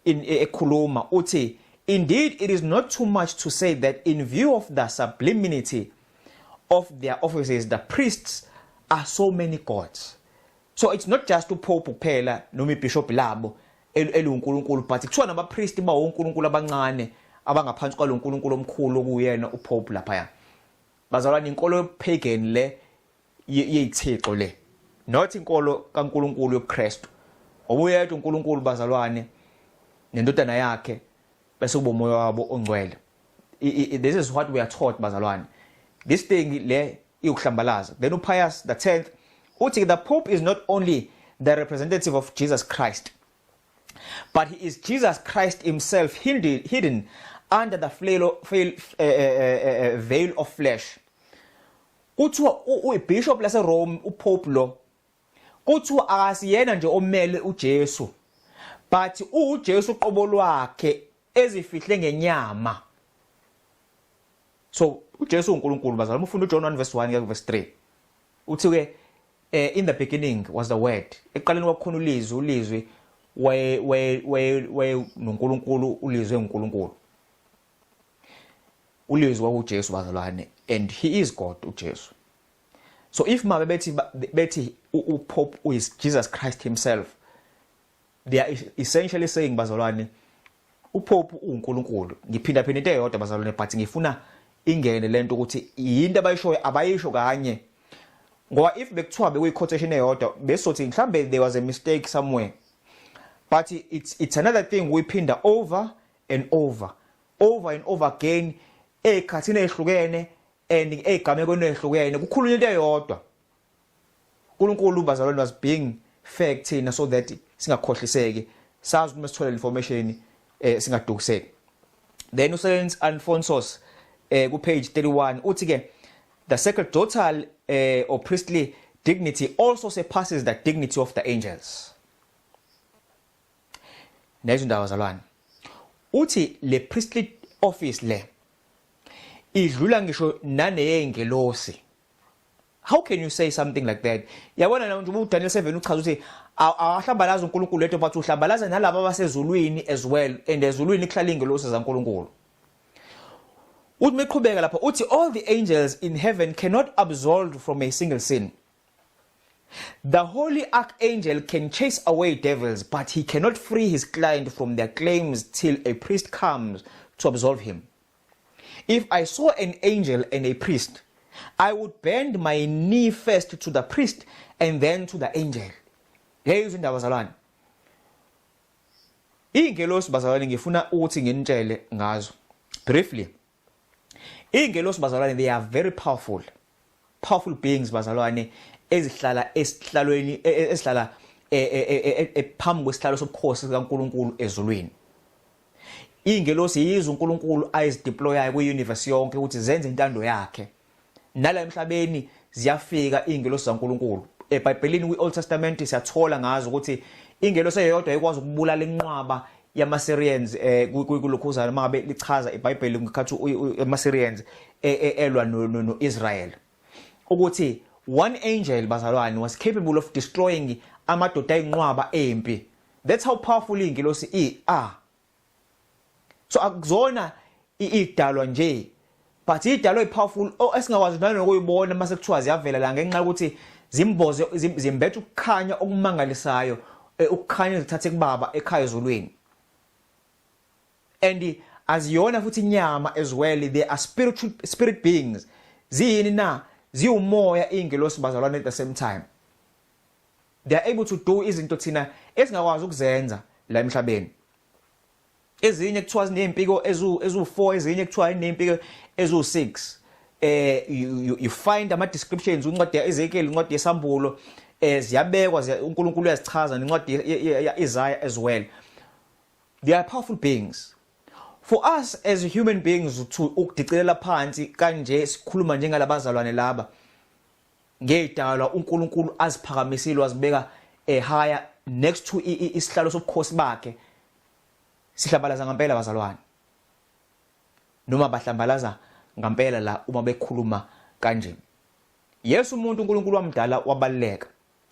Speaker 1: in ekhuluma uthi, indeed it is not too much to say that in view of the sublimity of their offices the priests are so many gods. So it's not just uPope kuphela noma iBishop labo eluNkulunkulu, but kuthiwa nabapriest bawoNkulunkulu abancane abangaphansi kwaloNkulunkulu omkhulu okuyena uPope lapha. Bazalwane, inkolo pagan le yeyithixo le, not inkolo kaNkulunkulu yobuKristu. Obuyedwa uNkulunkulu bazalwane nendodana yakhe bese kubomoya wabo ongcwele. This is what we are taught bazalwane. This thing le iyukuhlambalaza. Then uPius the 10th uthi the Pope is not only the representative of Jesus Christ, but he is Jesus Christ himself hidden under the veil of flesh. Kuthiwa uBishop lase Rome uPope lo kuthiwa akasiyena nje omele uJesu, but uJesu uqobo lwakhe ezifihle ngenyama. So uJesu uNkulunkulu bazalwane, ufunda uJohn 1:1 kuya verse 3 uthi ke in the beginning was the word, eqaleni kwakhona ulizwi we noNkulunkulu, ulizwe uNkulunkulu, ulizwe uJesu bazalwane, and he is God uJesu. So if mabe bethi uPope is Jesus Christ himself, they are essentially saying bazalwane uPope uNkulunkulu. Ngiphinda into eyodwa bazalwane, but ngifuna ingene lento ukuthi yinto abayishoyo abayisho kanye, ngoba if bekuthiwa bekuyi-quotation eyodwa besothi mhlambe there was a mistake somewhere, but it's another thing uyiphinda over and over again ekhathini ehlukene and egamekweni ehlukene kukhulunywa into eyodwa. uNkulunkulu bazalwane was being fair thina so that singakhohliseki, sazi ukuthi masithola information singadukiseki. Then uSaint Alphonsus ku page 31 uthi ke the sacerdotal or priestly dignity also surpasses the dignity of the angels. Nezo ndawo bazalwane uthi le priestly office le idlula ngisho naneyingelosi. How can you say something like that? Yabona na nje uDaniel 7 uchaza ukuthi ahlambalaza uNkulunkulu letho, but uhlambalaza nalabo abasezulwini as well, and ezulwini kuhlala ingelosi zaNkulunkulu. Uthi meqhubeka lapha uthi all the angels in heaven cannot absolve from a single sin. The holy archangel can chase away devils, but he cannot free his client from their claims till a priest comes to absolve him. If I saw an angel and a priest, I would bend my knee first to the priest and then to the angel. Yezo indaba bazalwane. Ingelosi bazalwane ngifuna ukuthi nginitshele ngazo briefly. Ingelosi bazalwane, they are very powerful beings bazalwane, ezihlala esihlalweni esihlala phambi kwesihlalo sobukhosi kaNkulunkulu ezulwini. Ingelosi yizo uNkulunkulu ayizideployayo kwi-universe yonke ukuthi zenze intando yakhe. Nala emhlabeni ziyafika ingelosi zaNkulunkulu. eBhayibhelini kwi-Old Testament siyathola ngazo ukuthi ingelosi eyodwa ekwazi ukubulala inqwaba yama-Syrians kulokhuzana mangabe lichaza iBhayibheli ngekhathi ama-Syrians elwa no-Israel ukuthi one angel bazalwane was capable of destroying amadoda ayinqwaba empi. That's how powerful ingelosi so akuzona idalwa nje but idalwa powerful esingakwazi nanokuyibona mase kuthiwa ziyavela la ngenxa ukuthi zimboze zimbethe ukukhanya okumangalisayo ukukhanya zithathe kubaba ekhaya ezulwini. And aziyona futhi inyama as well, they are spirit beings. Ziyini na ziwumoya ingelosi bazalwane at the same time. They are able to do izinto thina esingakwazi ukuzenza la emhlabeni. Ezinye kuthiwa zinempiko ezu4, ezinye kuthiwa inempiko ezu6. You find ama descriptions uncwadi yaEzekiel, uncwadi yesambulo ziyabekwa uNkulunkulu uyazichaza nencwadi yaIsaiah as well. They are powerful beings. For us as human beings to ukudicelela phansi kanje sikhuluma njengalabazalwane laba ngedalwa uNkulunkulu aziphakamisile wazibeka higher next to isihlalo sobukhosi bakhe, sihlambalaza ngempela bazalwane, noma bahlambalaza ngempela la uma bekhuluma kanje. Yes, umuntu uNkulunkulu wamdala wabaleka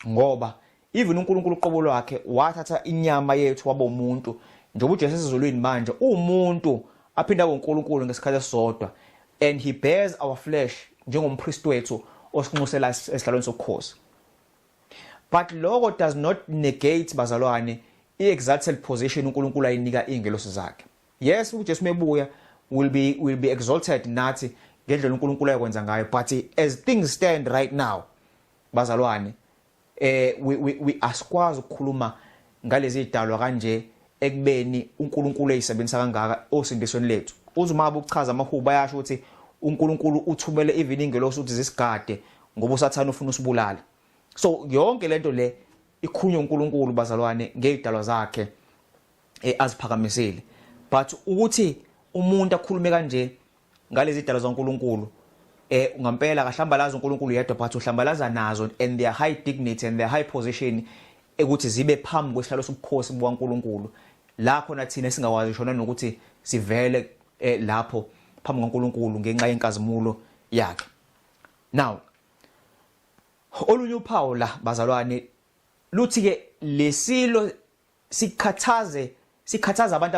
Speaker 1: ngoba even uNkulunkulu uqobo lwakhe wathatha inyama yethu waba umuntu. Njengoba uJesu esezulwini manje umuntu aphinda kuNkulunkulu ngesikhathi esodwa, and he bears our flesh njengompriest wethu osinxusela esihlalweni sobukhosi. But lokho does not negate bazalwane i-exalted position uNkulunkulu ayinika ingelosi zakhe. Yes, uJesu mebuya will be exalted nathi ngendlela uNkulunkulu ayekwenza ngayo, but as things stand right now bazalwane we asikwazi ukukhuluma ngalezi idalwa kanje ekubeni uNkulunkulu eyisebenzisa kangaka osindisweni lethu. Uzuma ukuchaza amahubo ayasho ukuthi uNkulunkulu uthumele even ingelosi ukuthi zisigade ngoba usathana ufuna usibulala. So yonke lento le ikhunywa uNkulunkulu bazalwane ngezidalwa zakhe aziphakamisile. But ukuthi umuntu akhulume kanje ngalezi idalwa zaNkulunkulu ngampela kahlambalaza uNkulunkulu yedwa, but uhlambalaza nazo and their high dignity and their high position ukuthi zibe phambi kwesihlalo sobukhosi bukaNkulunkulu. La khona thina singakwazi shona nokuthi sivele lapho phambi kaNkulunkulu ngenxa yenkazimulo yakhe. Now olunye uphawu la bazalwane luthi ke lesilo sikhathaza abantu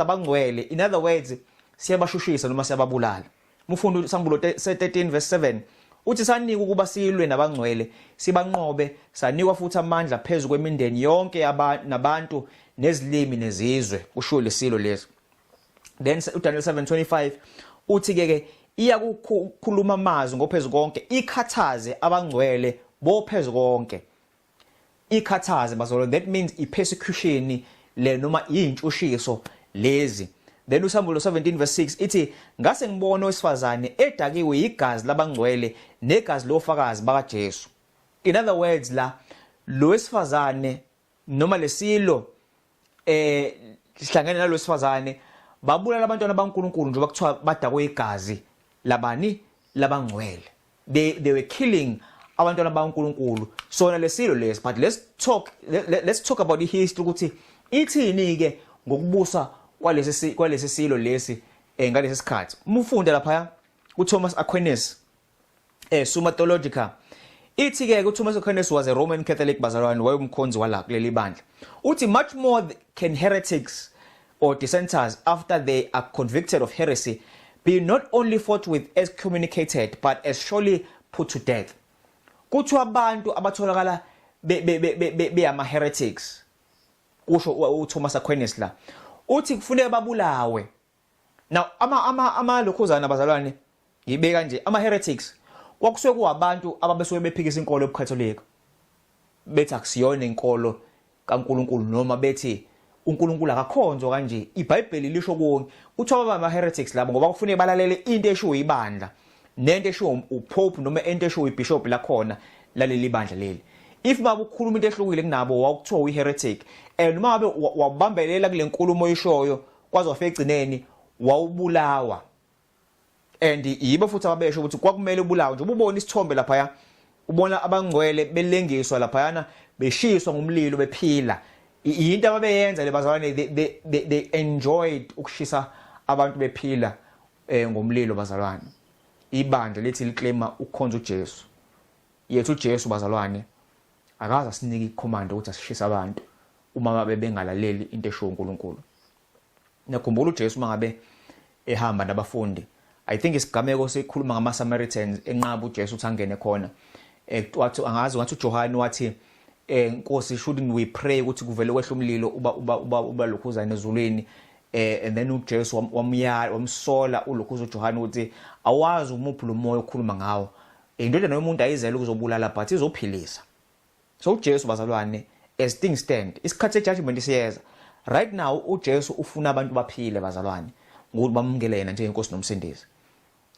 Speaker 1: abangcwele. In other words, siyabashushisa noma siyababulala. Mufunda uSambulo 13 verse 7 uthi sanika ukuba silwe nabangcwele, sibanqobe, sanikwa futhi amandla phezulu kwemindeni yonke nabantu nezilimi nezizwe. Usho lesilo leso. Then uDaniel 7:25 uthi ke iyakukhuluma amazwi ngophezulu konke, ikhathaze abangcwele bophezulu konke. Ikhathaze bazalwane, that means i-persecution le noma intshushiso lezi. Then uSambulo 17 verse 6 ithi ngase ngibona owesifazane edakiwe igazi labangcwele negazi lofakazi bakaJesu. In other words, la lo wesifazane noma lesilo sihlangene nalo wesifazane babulala abantwana baNkulunkulu njengoba kuthiwa badakwe igazi labani labangcwele. They were killing abantwana baNkulunkulu. Sona lesilo lesi, but let's talk about the history ukuthi ithini ke ngokubusa kwalesi silo lesi ngalesi sikhathi. Umfunda lapha uThomas Aquinas Summa Theologica ithi ke uThomas Aquinas was a Roman Catholic bazalwane, wayemkhonzi wala kuleli bandla. Uthi much more can heretics or dissenters after they are convicted of heresy be not only fought with, excommunicated, but as surely put to death. Kuthiwa abantu abatholakala be ama heretics, kusho uThomas Aquinas la, uthi kufuneka babulawe. Now ama lokhuzana bazalwane ngibeka nje ama heretics kwakusuke kuwabantu ababesuke bephikisa inkolo yobuKhatholika, bethi akusiyona inkolo kaNkulunkulu noma bethi uNkulunkulu akakhonzwa kanje. iBhayibheli lisho konke. Kuthiwa ama heretics labo ngoba kufuneka balalele into eshiwo ibandla nento eshiwo uPope noma into eshiwo iBishop la khona laleli bandla leli. If baba ukukhuluma into ehlukile kunabo wakuthiwa uheretic, and uma ngabe wabambelela kule nkulumo oyishoyo kwaze wafika egcineni wawubulawa. And yibo futhi ababesho ukuthi kwakumele ubulawe nje ubone isithombe lapha ubona abangcwele belengiswa laphayana beshiswa ngumlilo bephila. Into ababeyenza le bazalwane, they enjoyed ukushisa abantu bephila ngomlilo bazalwane. Ibandla lethi liclaima ukukhonza uJesu. Yethu uJesu bazalwane akaza sinike icommand ukuthi asishisa abantu uma babe bengalaleli into esho uNkulunkulu. Nakhumbula uJesu mangabe ehamba nabafundi, I think isigameko sikhuluma ngama Samaritans enqaba uJesu ukuthi angene khona. Wathi angazi ngathi uJohane wathi Nkosi, shouldn't we pray ukuthi kuvele kwehla umlilo uba lokhuzana ezulwini, and then uJesu wamsola ulokhuza uJohane ukuthi awazi umuphi lo moya okhuluma ngawo. Indodana yomuntu ayizele ukuzobulala but izophilisa. So uJesu bazalwane, as things stand, isikhathi sejudgment siyeza. Right now uJesu ufuna abantu baphile bazalwane ngokuthi bamukele yena njengenkosi nomsindisi.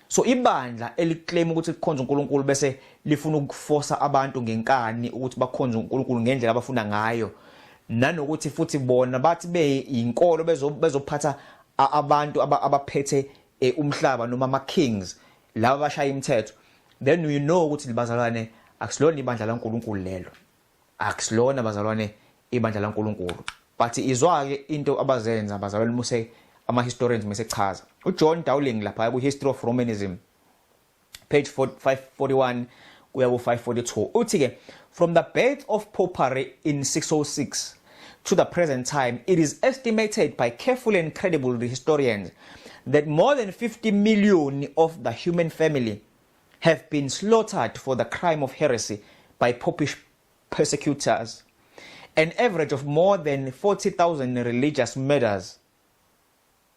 Speaker 1: So ibandla eliclaim ukuthi likhonza uNkulunkulu bese lifuna ukuforsa abantu ngenkani ukuthi bakhonze uNkulunkulu ngendlela abafuna ngayo, nanokuthi futhi bona bathi beyinkolo bezophatha abantu abaphethe umhlaba noma ama kings laba bashaya imithetho, then you know ukuthi libazalwane akusilona ibandla laNkulunkulu lelo. Akusilona bazalwane ibandla laNkulunkulu. But izwa ke into abazenza bazalwane muse ama historians mesechaza. uJohn Dowling lapha ku History of Romanism page 541 kuya ku 542 uthi ke, from the birth of popery in 606 to the present time, it is estimated by careful and credible historians that more than 50 million of the human family have been slaughtered for the crime of heresy by popish persecutors, an average of more than 40,000 religious murders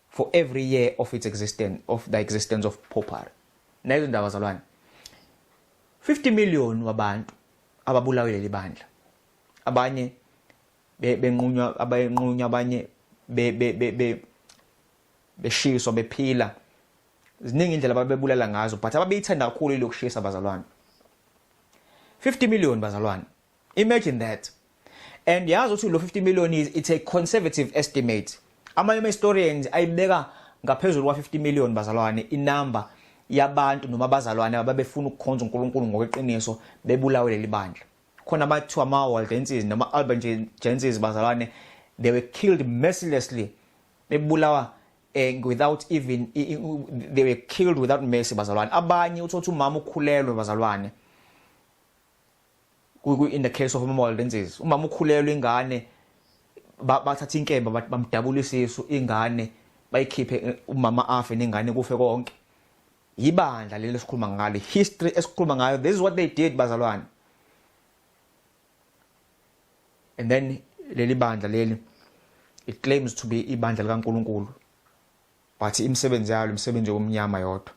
Speaker 1: for every year of its existence, of the existence of popery. Nayo ndaba bazalwane, 50 million wabantu ababulawile libandla, abanye benqunywa abanye beshiswa bephila. Ziningi indlela ababebulala ngazo, but ababeyithanda kakhulu lokushisa bazalwane. 50 million bazalwane, imagine that. And yazi ukuthi lo 50 million it's a conservative estimate. Ama historians ayibeka ngaphezulu kwa 50 million bazalwane inamba yabantu noma bazalwane ababefuna ukukhonza uNkulunkulu ngokweqiniso bebulawele libandla. Khona abathu ama Waldenses noma Albigenses bazalwane, they were killed mercilessly. Bebulawa without even, they were killed without mercy bazalwane. Abanye uthothi umama ukhulelwe bazalwane. In the case of ama Waldenses, umama ukhulelwe ingane bathatha inkemba bamdabulisa isu ingane bayikhiphe umama afe nengane kufe konke. Ibandla leli esikhuluma ngalo, history esikhuluma ngayo, this is what they did bazalwane. And then leli bandla leli, it claims to be ibandla likaNkulunkulu, but imisebenzi yalo imisebenzi yomnyama yodwa.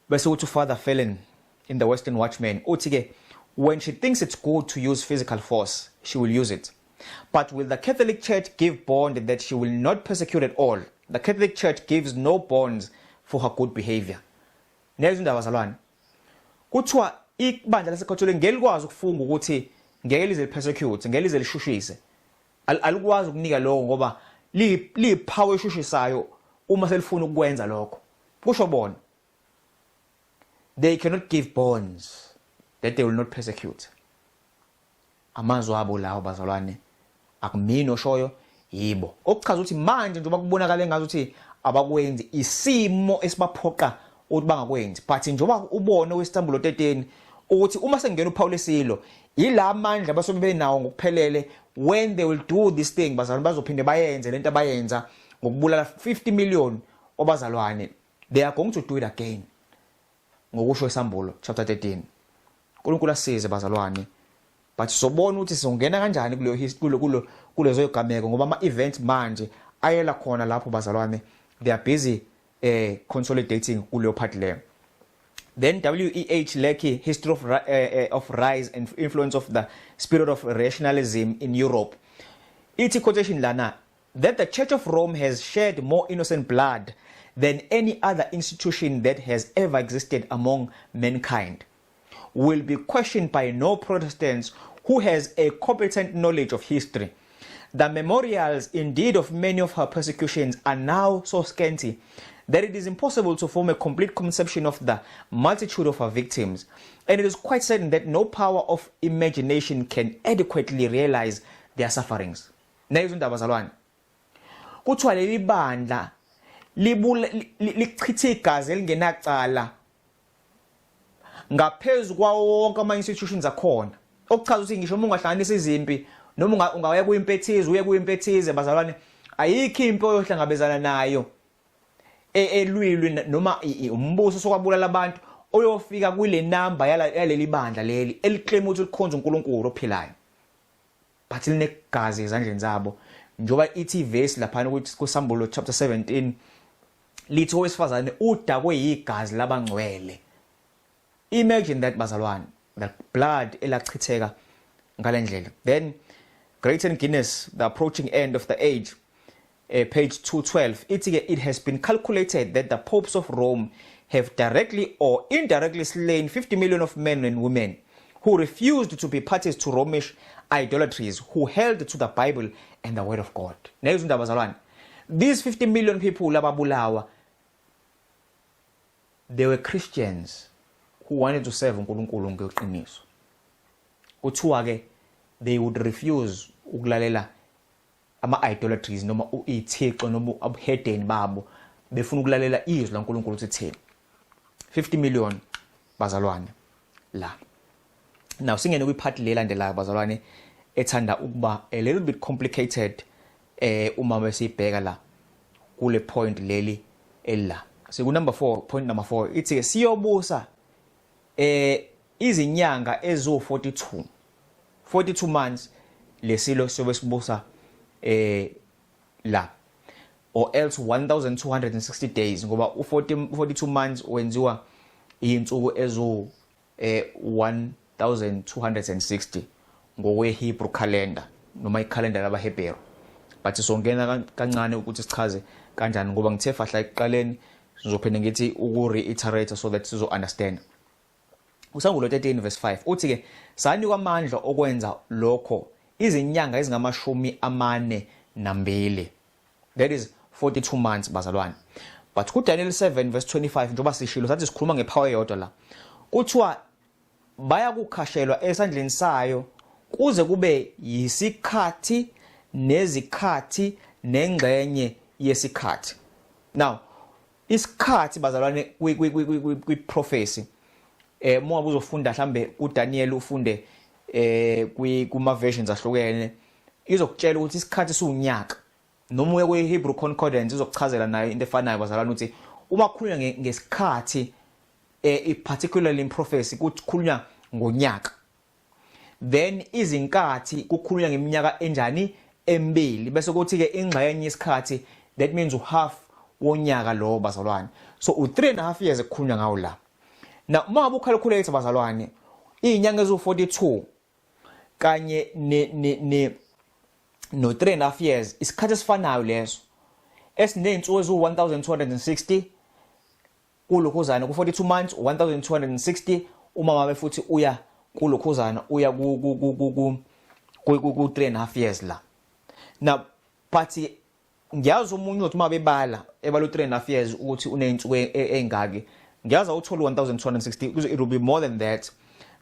Speaker 1: Bese uthi Father Fallon in the Western Watchman uthi ke, when she thinks it's good to use physical force, she will use it. But will the Catholic Church give bond that she will not persecute at all? The Catholic Church gives no bonds for her good behavior. Nezo indaba bazalwane, kuthiwa ibandla laseCatholic ngelikwazi ukufunga ukuthi ngeke lize lipersecute, ngeke lize lishushise. Alikwazi ukunika lokho ngoba liphawe eshushisayo uma selifuna ukwenza lokho. Kusho bona, they cannot give bonds that they will not persecute. Amazwi abo lawo bazalwane akumini oshoyo yibo. Okuchaza ukuthi manje njengoba kubonakala engazuthi abakwenzi isimo esibaphoqa ukuthi bangakwenzi, but njengoba ubone weStambulo 13 ukuthi uma sengena uPaul esilo ila amandla basobe benawo ngokuphelele, when they will do this thing bazalwane bazophinde bayenze lento abayenza ngokubulala 50 million obazalwane, they are going to do it again ngokusho eSambulo chapter 13. uNkulunkulu asize bazalwane, but sobona ukuthi sizongena kanjani kulezo igameko ngoba ama events manje ayela khona lapho bazalwane, they are busy consolidating kuleyo part leyo. Then W.E.H. Lecky, History of Rise and Influence of the Spirit of Rationalism in Europe. Iti quotation lana, that the Church of Rome has shed more innocent blood than any other institution that has ever existed among mankind will be questioned by no Protestants who has a competent knowledge of history. The memorials indeed of many of her persecutions are now so scanty that it is impossible to form a complete conception of the multitude of our victims, and it is quite certain that no power of imagination can adequately realize their sufferings. Nayizo indaba bazalwane. Kuthiwa leli bandla lichithe igazi elingenacala ngaphezulu kwawo wonke ama institutions akhona. Okuchaza ukuthi ngisho uma ungahlanganisa izimpi noma ungaya kuimpethize uye kuimpethize bazalwane, ayikho impi oyohlangabezana nayo elwilwi noma umbuso sokwabulala abantu oyofika kule number yaleli bandla leli eliclaim ukuthi likhonza uNkulunkulu ophilayo, but linegazi ezandleni zabo. Njoba ithi verse lapha ukuthi kuSambulo chapter 17 lithi owesifazane udakwe yigazi labangcwele. Imagine that bazalwane, that blood elachitheka ngalendlela. Then Greater Guinness, the approaching end of the age, page 212, it has been calculated that the popes of Rome have directly or indirectly slain 50 million of men and women who refused to be parties to Romish idolatries, who held to the Bible and the word of God. These 50 million people, they were Christians who wanted to serve uNkulunkulu ngeqiniso. Kuthiwa ke they would refuse ukulalela ama-idolatries noma ithixo noma ubuhedeni babo, befuna ukulalela izwi laNkulunkulu ukuthi 50 million bazalwane la. Now singene kwipart lelandelayo bazalwane ethanda ukuba a little bit complicated uma besibheka la kule point leli ela. So number 4, point number 4, ithi siyobusa izinyanga ezo 42 months lesilo sobe sibusa la, or else 1260 days, ngoba u42 months wenziwa insuku ezo 1260 ngokwe Hebrew calendar noma icalendar laba Hebrew. But songena kancane ukuthi sichaze kanjani ngoba ngithe fahla ekuqaleni sizophinde ngithi uku-reiterate so that sizo understand. Usambulo 13 verse 5 uthi ke sanikwa amandla okwenza lokho izinyanga ezingama42, that is 42 months bazalwane. But kuDaniel 7 verse 25 njengoba sishilo sathi sikhuluma ngepower yodwa la, kuthiwa baya kukhashelwa esandleni sayo kuze kube yisikhathi nezikhathi nengxenye yesikhathi. Now isikhathi bazalwane kwi prophecy uma uzofunda mhlambe kuDaniel ufunde kuma versions ahlukene izokutshela ukuthi isikhathi sunyaka, noma uye kwe Hebrew concordance izokuchazela nayo into efanayo bazalwane ukuthi uma kukhulunywa ngesikhathi particularly in prophecy kukhulunywa ngonyaka, then izinkathi kukhulunywa ngeminyaka enjani emibili, bese kuthi ke ingxenye yesikhathi that means half wonyaka lo bazalwane. So u3.5 years ekukhulunywa ngawo la. Now uma ucalculate bazalwane izinyanga ezo42 kanye no 3.5 years isikhathi esifanayo leso esineyinsuku ezu1260 kulokhuzana ku42 months 1260 uma mabe futhi uya kulokhuzana uya ku 3.5 years la. Now but ngiyazi umunye uthi mabebala ebalo 3.5 years ukuthi uneyinsuku engaki, ngiyazi uthola 1260 because it will be more than that.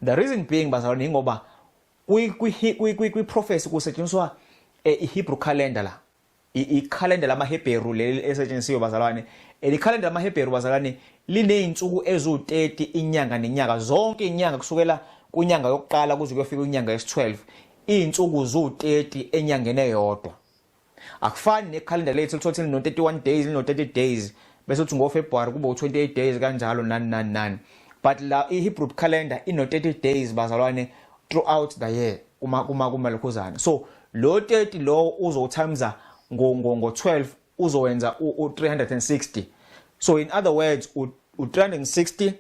Speaker 1: The reason being bazalwane ngoba kwi prophecy kusetshenziswa iHebrew calendar la, icalendar lama Hebrew leli esetshenzisiwe bazalwane. Icalendar lama Hebrew bazalwane lineyinsuku ezu30 inyanga nenyanga, zonke inyanga kusukela kunyanga yokuqala kuze kuyofika inyanga yesi12 izinsuku zu30 enyangene eyodwa. Akufani necalendar lethu lithothile no 31 days no 30 days bese uthi ngoFebruary kuba u28 days kanjalo nani. But la iHebrew calendar ino 30 days bazalwane throughout the year kuma lokhuzana. So lo 30 lo uzothamza ngo12 uzowenza u360. So in other words u360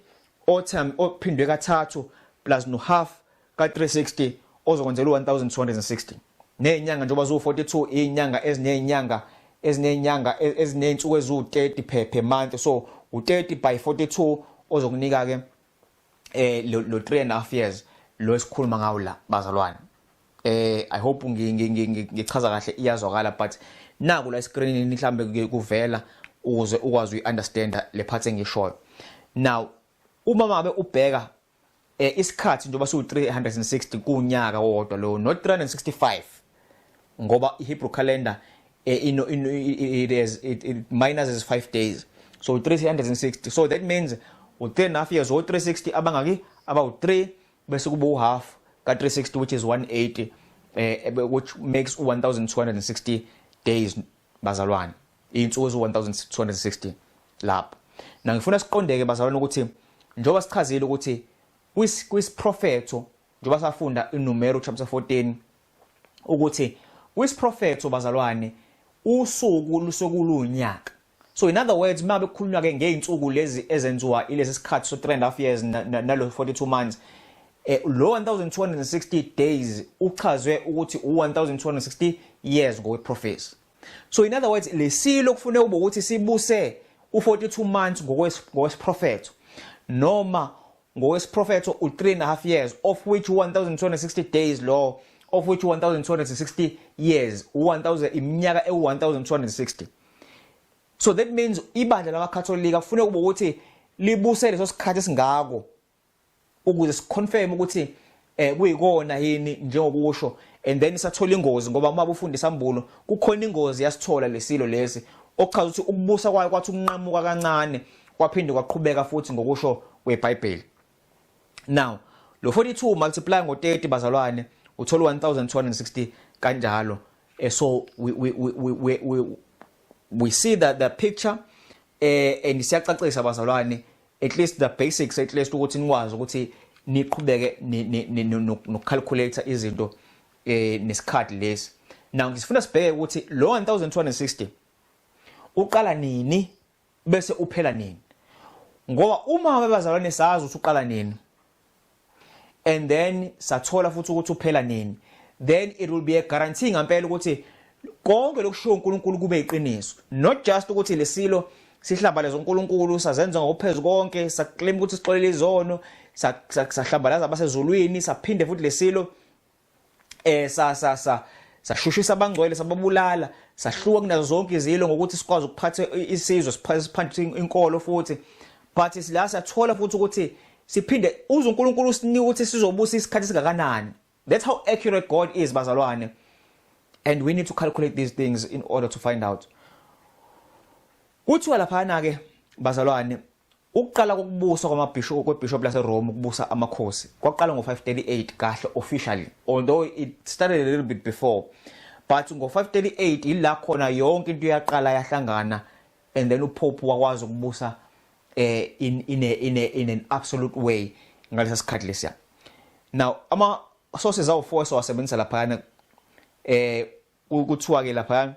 Speaker 1: ophindwe kathathu plus no half ka360 ozokwenzela u1260. Nezinyanga njengoba zo42 izinyanga ezinezinyanga ezineyinsuku ezu30 per month, so u30 by 42 ozokunika ke lo 3.5 years lo esikhuluma ngawo la bazalwane. I hope ngichaza kahle iyazwakala, but naku la screen mhlambe kuvela ukuze ukwazi uyiunderstand le part engishoyo. Now uma mabe ubheka isikhathi njengoba siwu 360 kunyaka wodwa lo, not 365, ngoba iHebrew calendar it minus is 5 days, so 360. So that means u3.5 years or 360 abangaki about 3 bese kuba uhalf ka 360, which is 180, which makes 1260 days bazalwane, insuku ezu1260 lapho. Na ngifuna siqondeke bazalwane ukuthi njengoba sichazile ukuthi kwisprofetho njengoba safunda iNumero chapter 14 ukuthi kwisprofetho bazalwane usuku lusokulunyaka. So in other words, mabe kukhulunywa ke ngeinsuku lezi ezenziwa ilesi sikhathi so 3.5 years nalo 42 months, lo 1260 days uchazwe ukuthi u1260 years ngokweprofesi. So in other words, lesilo kufanele kube ukuthi sibuse u42 months ngokwesprofetho noma ngokwesprofetho u3.5 years, of which 1260 days lo, of which 1260 years, 1000 iminyaka e1260. So that means ibandla lamakatholika kufanele kube ukuthi libuse leso sikhathi esingako ukuze siconfirm ukuthi kuyikona yini njengokusho, and then sathola ingozi ngoba uma bufundisa ambulo kukhona ingozi yasithola lesilo lesi okuchaza ukuthi ukubusa kwayo kwathi ukunqamuka kancane kwaphinde kwaqhubeka futhi ngokusho kweBhayibheli. Now lo 42 multiply ngo30 bazalwane uthola 1260 kanjalo. So we see that the picture and siyacacisa bazalwane, at least the basics, at least ukuthi nikwazi ukuthi niqhubeke no-calculate izinto nesikhathi lesi. Now ngisifuna sibheke ukuthi lo 1260 uqala nini bese uphela nini, ngoba uma abazalwane sazi ukuthi uqala nini and then sathola futhi ukuthi uphela nini, then it will be a guarantee ngempela ukuthi konke lokushiwo uNkulunkulu kube iqiniso, not just ukuthi lesilo sihlambalaza uNkulunkulu sazenza ngokuphezulu konke, saclaim ukuthi sixolele izono, sahlambalaza abasezulwini, saphinde futhi lesilo sashushisa abangcwele, sababulala, sahluka kunazo zonke izilo ngokuthi sikwazi ukuphatha isizwe, siphathe inkolo futhi. But sila siyathola futhi ukuthi siphinde uNkulunkulu usinika ukuthi sizobusa isikhathi singakanani. That's how accurate God is bazalwane, and we need to calculate these things in order to find out. Kuthiwa laphana ke bazalwane ukuqala kokubusa kwebishop laseRome ukubusa amakhosi kwaqala ngo538 kahle officially, although it started a little bit before, but ngo538 ila khona yonke into yaqala yahlangana, and then uPope wakwazi ukubusa in an absolute way ngalesa sikhathi lesiya. Now ama sources awu4 sowasebenzisa laphana kuthiwa ke laphana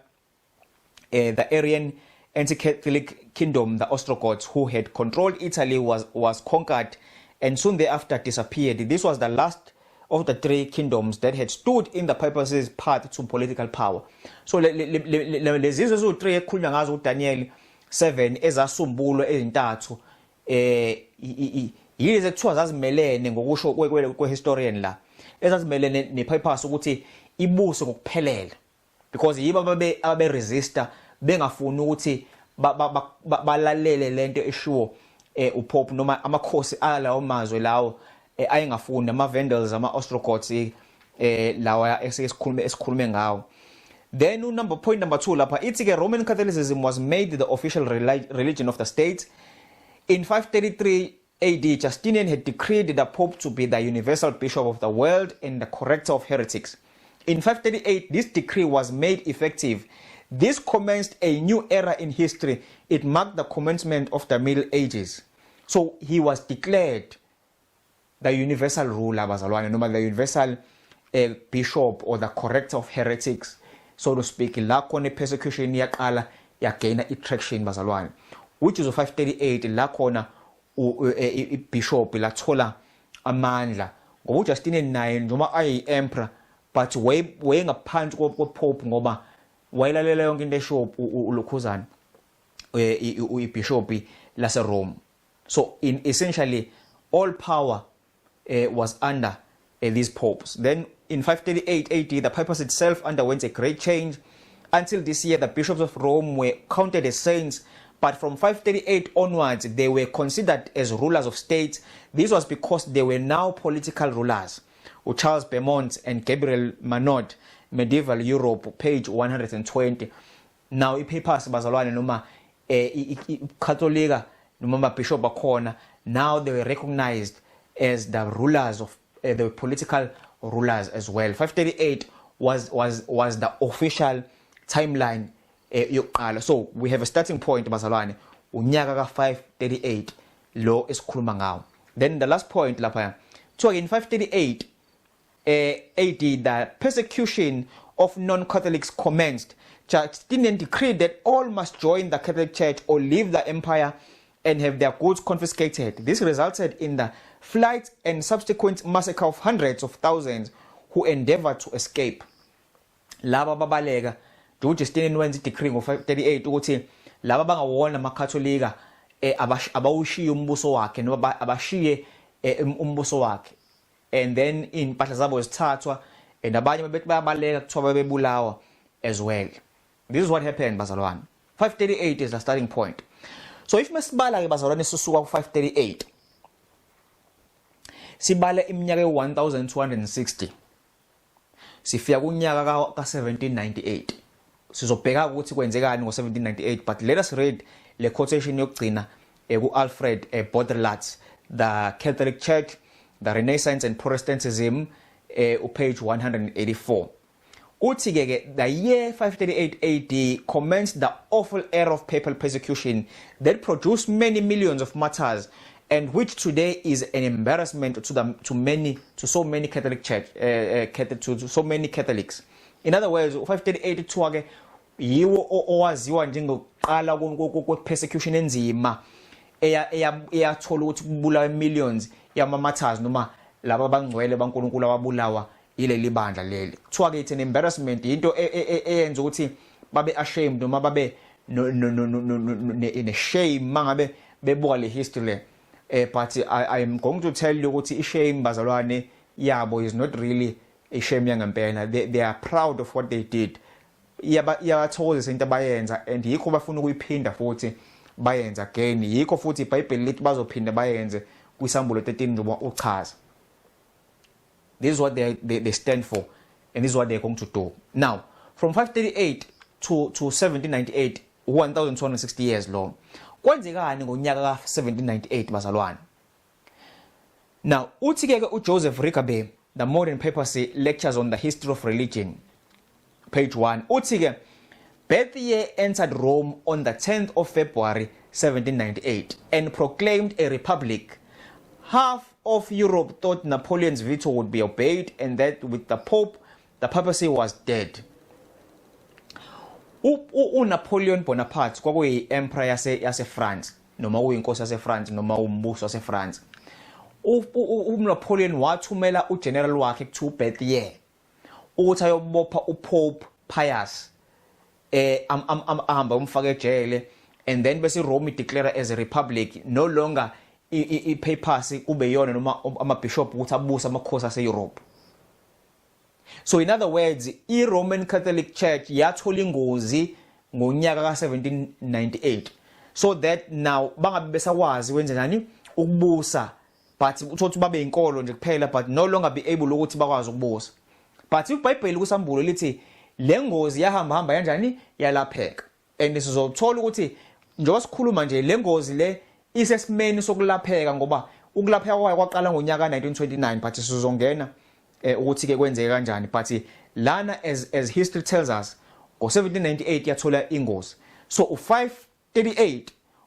Speaker 1: the Arian anti-Catholic kingdom, the Ostrogoths, who had controlled Italy, was conquered and soon thereafter disappeared. This was the last of the three kingdoms that had stood in the papacy's path to political power. So lezizwe ezu3 ekhulunywa ngazo uDaniel 7 ezasumbulo ezintathu yilezi ekuthiwa zazimelene ngokusho kwehistorian la, ezazimelene nepapacy ukuthi ibuse ngokuphelele, because yibo ababe resista bengafuni ukuthi balalele lento eshiwo uPope noma amakhosi alawo mazwe lawo ayengafuni, ama Vandals, ama Ostrogoths lawa esikhulume ngawo. Then point number 2 lapha ithi ke Roman Catholicism was made the official religion of the state. In 533 AD, Justinian had decreed the Pope to be the universal bishop of the world and the corrector of heretics. In 538, this decree was made effective. This commenced a new era in history. It marked the commencement of the Middle Ages. So he was declared the universal ruler, bazalwane, noma the universal bishop or the corrector of heretics, so to speak. La kone persecution yaqala yagaina traction bazalwane, which is 538. La khona bishop lathola amandla ngoba Justinian naye noma ayi emperor, but way ngaphansi kwepope ngoba wayilalela yonke into esho uLukhuzana ibishop laseRome. So in essentially all power was under these popes. Then in 538 AD, the papacy itself underwent a great change. Until this year, the bishops of Rome were counted as saints, but from 538 onwards, they were considered as rulers of states. This was because they were now political rulers. Charles Beaumont and Gabriel Manod, Medieval Europe, page 120. Now, i-papers bazalwane noma i-Catholic noma bishop bakhona, now they were recognized as the rulers of the political rulers as well. 538 was the official timeline yokuqala. So we have a starting point bazalwane unyaka ka 538 lo esikhuluma ngawo. Then the last point lapha, so in 538 AD, the persecution of non-Catholics commenced. Justinian decreed that all must join the Catholic Church or leave the empire and have their goods confiscated. This resulted in the flight and subsequent massacre of hundreds of thousands who endeavored to escape. Laba babaleka, Justinian wenza decree ngo-538 ukuthi laba bangawona amakatholika abawushiye umbuso wakhe noma abashiye umbuso wakhe, and then impahla zabo zithathwa and abanye bethi bayabaleka kuthiwa bebulawa as well. This is what happened bazalwane. 538 is the starting point. So if mesibala ke bazalwane sisuka ku-538 sibale iminyaka e-1260 sifika kunyaka ka-1798. Sizobheka ukuthi kwenzekani ngo-1798, but let us read le quotation yokugcina ku-Alfred Baudrillard, The Catholic Church, the Renaissance and Protestantism, page 184. The year 538 AD commenced the awful era of papal persecution that produced many millions of martyrs, and which today is an embarrassment to so many Catholic Catholics. In other words, 538 yiwo owaziwa njengoqala kwe-persecution enzima eyathola ukuthi kubulawa millions yama-martyrs noma laba abangcwele baNkulunkulu ababulawa ileli bandla leli. Kuthiwa ke it's an embarrassment, into eyenza ukuthi babe ashamed noma babe ne-shame mangabe bebuka le history. But I am going to tell you ukuthi i-shame bazalwane yabo is not really a shame yangempela. They are proud of what they did. Iyabathokozisa into abayenza, and yikho bafuna ukuyiphinda futhi bayenza again. Yikho futhi iBhayibheli lithi bazophinda bayenze kwisambulo 13 njengoba uchaza. This is what they stand for, and this is what they're going to do. Now, from 538 to 1798, 1260 years long. Kwenzekani ngonyaka ka 1798 bazalwane? Now, uthi ke uJoseph Rickaby, The Modern Papacy, Lectures on the History of Religion, page 1. Uthi ke Berthier entered Rome on the 10th of February 1798 and proclaimed a republic. Half of Europe thought Napoleon's veto would be obeyed, and that with the Pope, the papacy was dead. Napoleon Bonaparte kwakuyi emperor yase France noma uyinkosi yase France noma umbuso wase France. Napoleon wathumela ugeneral wakhe kuthiwa Berthier ukuthi ayobopha uPope Pius ahamba umfaka ejele, and then bese Rome declare as a republic, no longer i-papacy kube yona noma ama-bishop ukuthi abusa amakhosi ase-Europe. So in other words, i-Roman Catholic Church yathola ingozi ngonyaka ka-1798, so that now bangabe besakwazi wenze nani ukubusa, but uthothi babe inkolo nje kuphela, but no longer be able ukuthi bakwazi ukubusa. But iBhayibheli kusambulo lithi le ngozi yahamba kanjani yalapheka, and sizothola ukuthi njengoba sikhuluma nje le ngozi le isesimeni sokulapheka, ngoba ukulapheka kwayo kwaqala ngonyaka 1929, but sizongena ukuthi ke kwenzeke kanjani. But lana as history tells us, ngo-1798 yathola ingozi. So u-538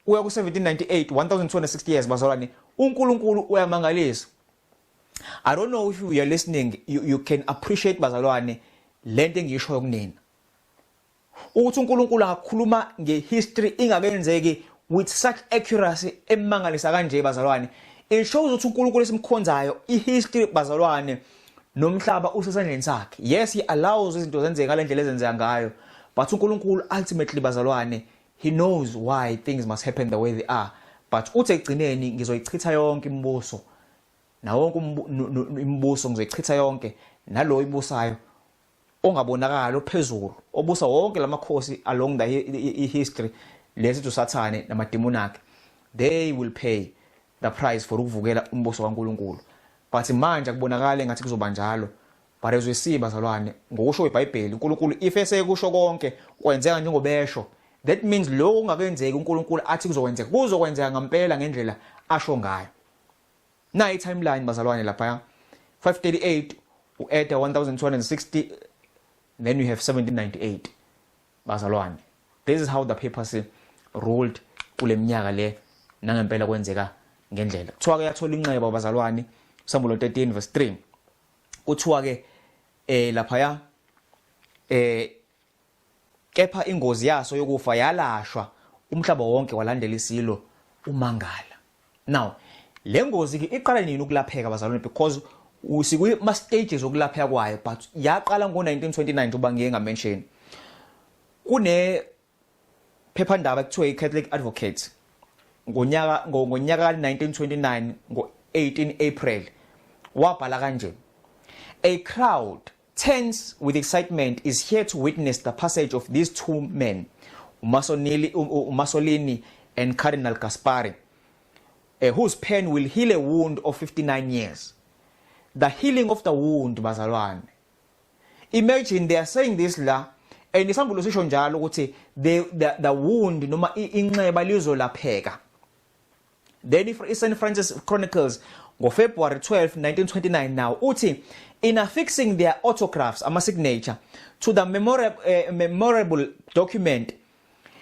Speaker 1: uya ku-1798, 1260 years bazalwane, uNkulunkulu uyamangalisa. I don't know if you are listening, you can appreciate bazalwane lento engisho kunina, ukuthi uNkulunkulu angakhuluma ngehistory ingakenzeki with such accuracy emangalisa kanje bazalwane. It shows ukuthi uNkulunkulu esimkhonzayo ihistory bazalwane nomhlaba usesandleni sakhe. Yes, he allows izinto zenzeke ngalendlela ezenzeka ngayo, but uNkulunkulu ultimately bazalwane, he knows why things must happen the way they are. But uthi egcineni ngizoyichitha yonke imibuso, na wonke imibuso ngizoyichitha yonke, nalo ibusayo ongabonakala ophezulu obusa wonke lamakhosi along the history lesithi usathane namademoni akhe, they will pay the price for ukuvukela umbuso kaNkulunkulu. But manje kubonakala ngathi kuzoba njalo. But ezwesiba bazalwane, ngokusho kweBhayibheli uNkulunkulu if esekusho konke kwenzeka njengobesho, that means lo ungakenzeki uNkulunkulu athi kuzokwenzeka ngempela ngendlela asho ngayo. Na i-timeline bazalwane lapha 538 u-add 1260, then you have 1798 bazalwane. This is how the papacy ruled kule minyaka le nangempela kwenzeka ngendlela. Kuthiwa ke yathola inxeba bazalwane, Samuel 13 verse 3. Kuthiwa ke lapha kepha ingozi yaso yokufa yalashwa umhlaba wonke walandela isilo umangala. Now le ngozi ke iqala nini ukulapheka bazalwane, because usikwi stages okulapheka kwayo, but yaqala ngo1929 uba ngeke ngamention. Kune phephandaba ekuthiwa iCatholic Advocate ngonyaka 1929 ngo18 April wabhala kanje: a crowd tense with excitement is here to witness the passage of these two men, Mussolini and Cardinal Gaspari, whose pen will heal a wound of 59 years. The healing of the wound bazalwane. Imagine they are saying this la, and isambulo sisho njalo ukuthi the wound noma inxeba lizolapheka. Then St. Francis Chronicles ngo February 12 1929 now uthi in affixing their autographs ama signature to the memorable document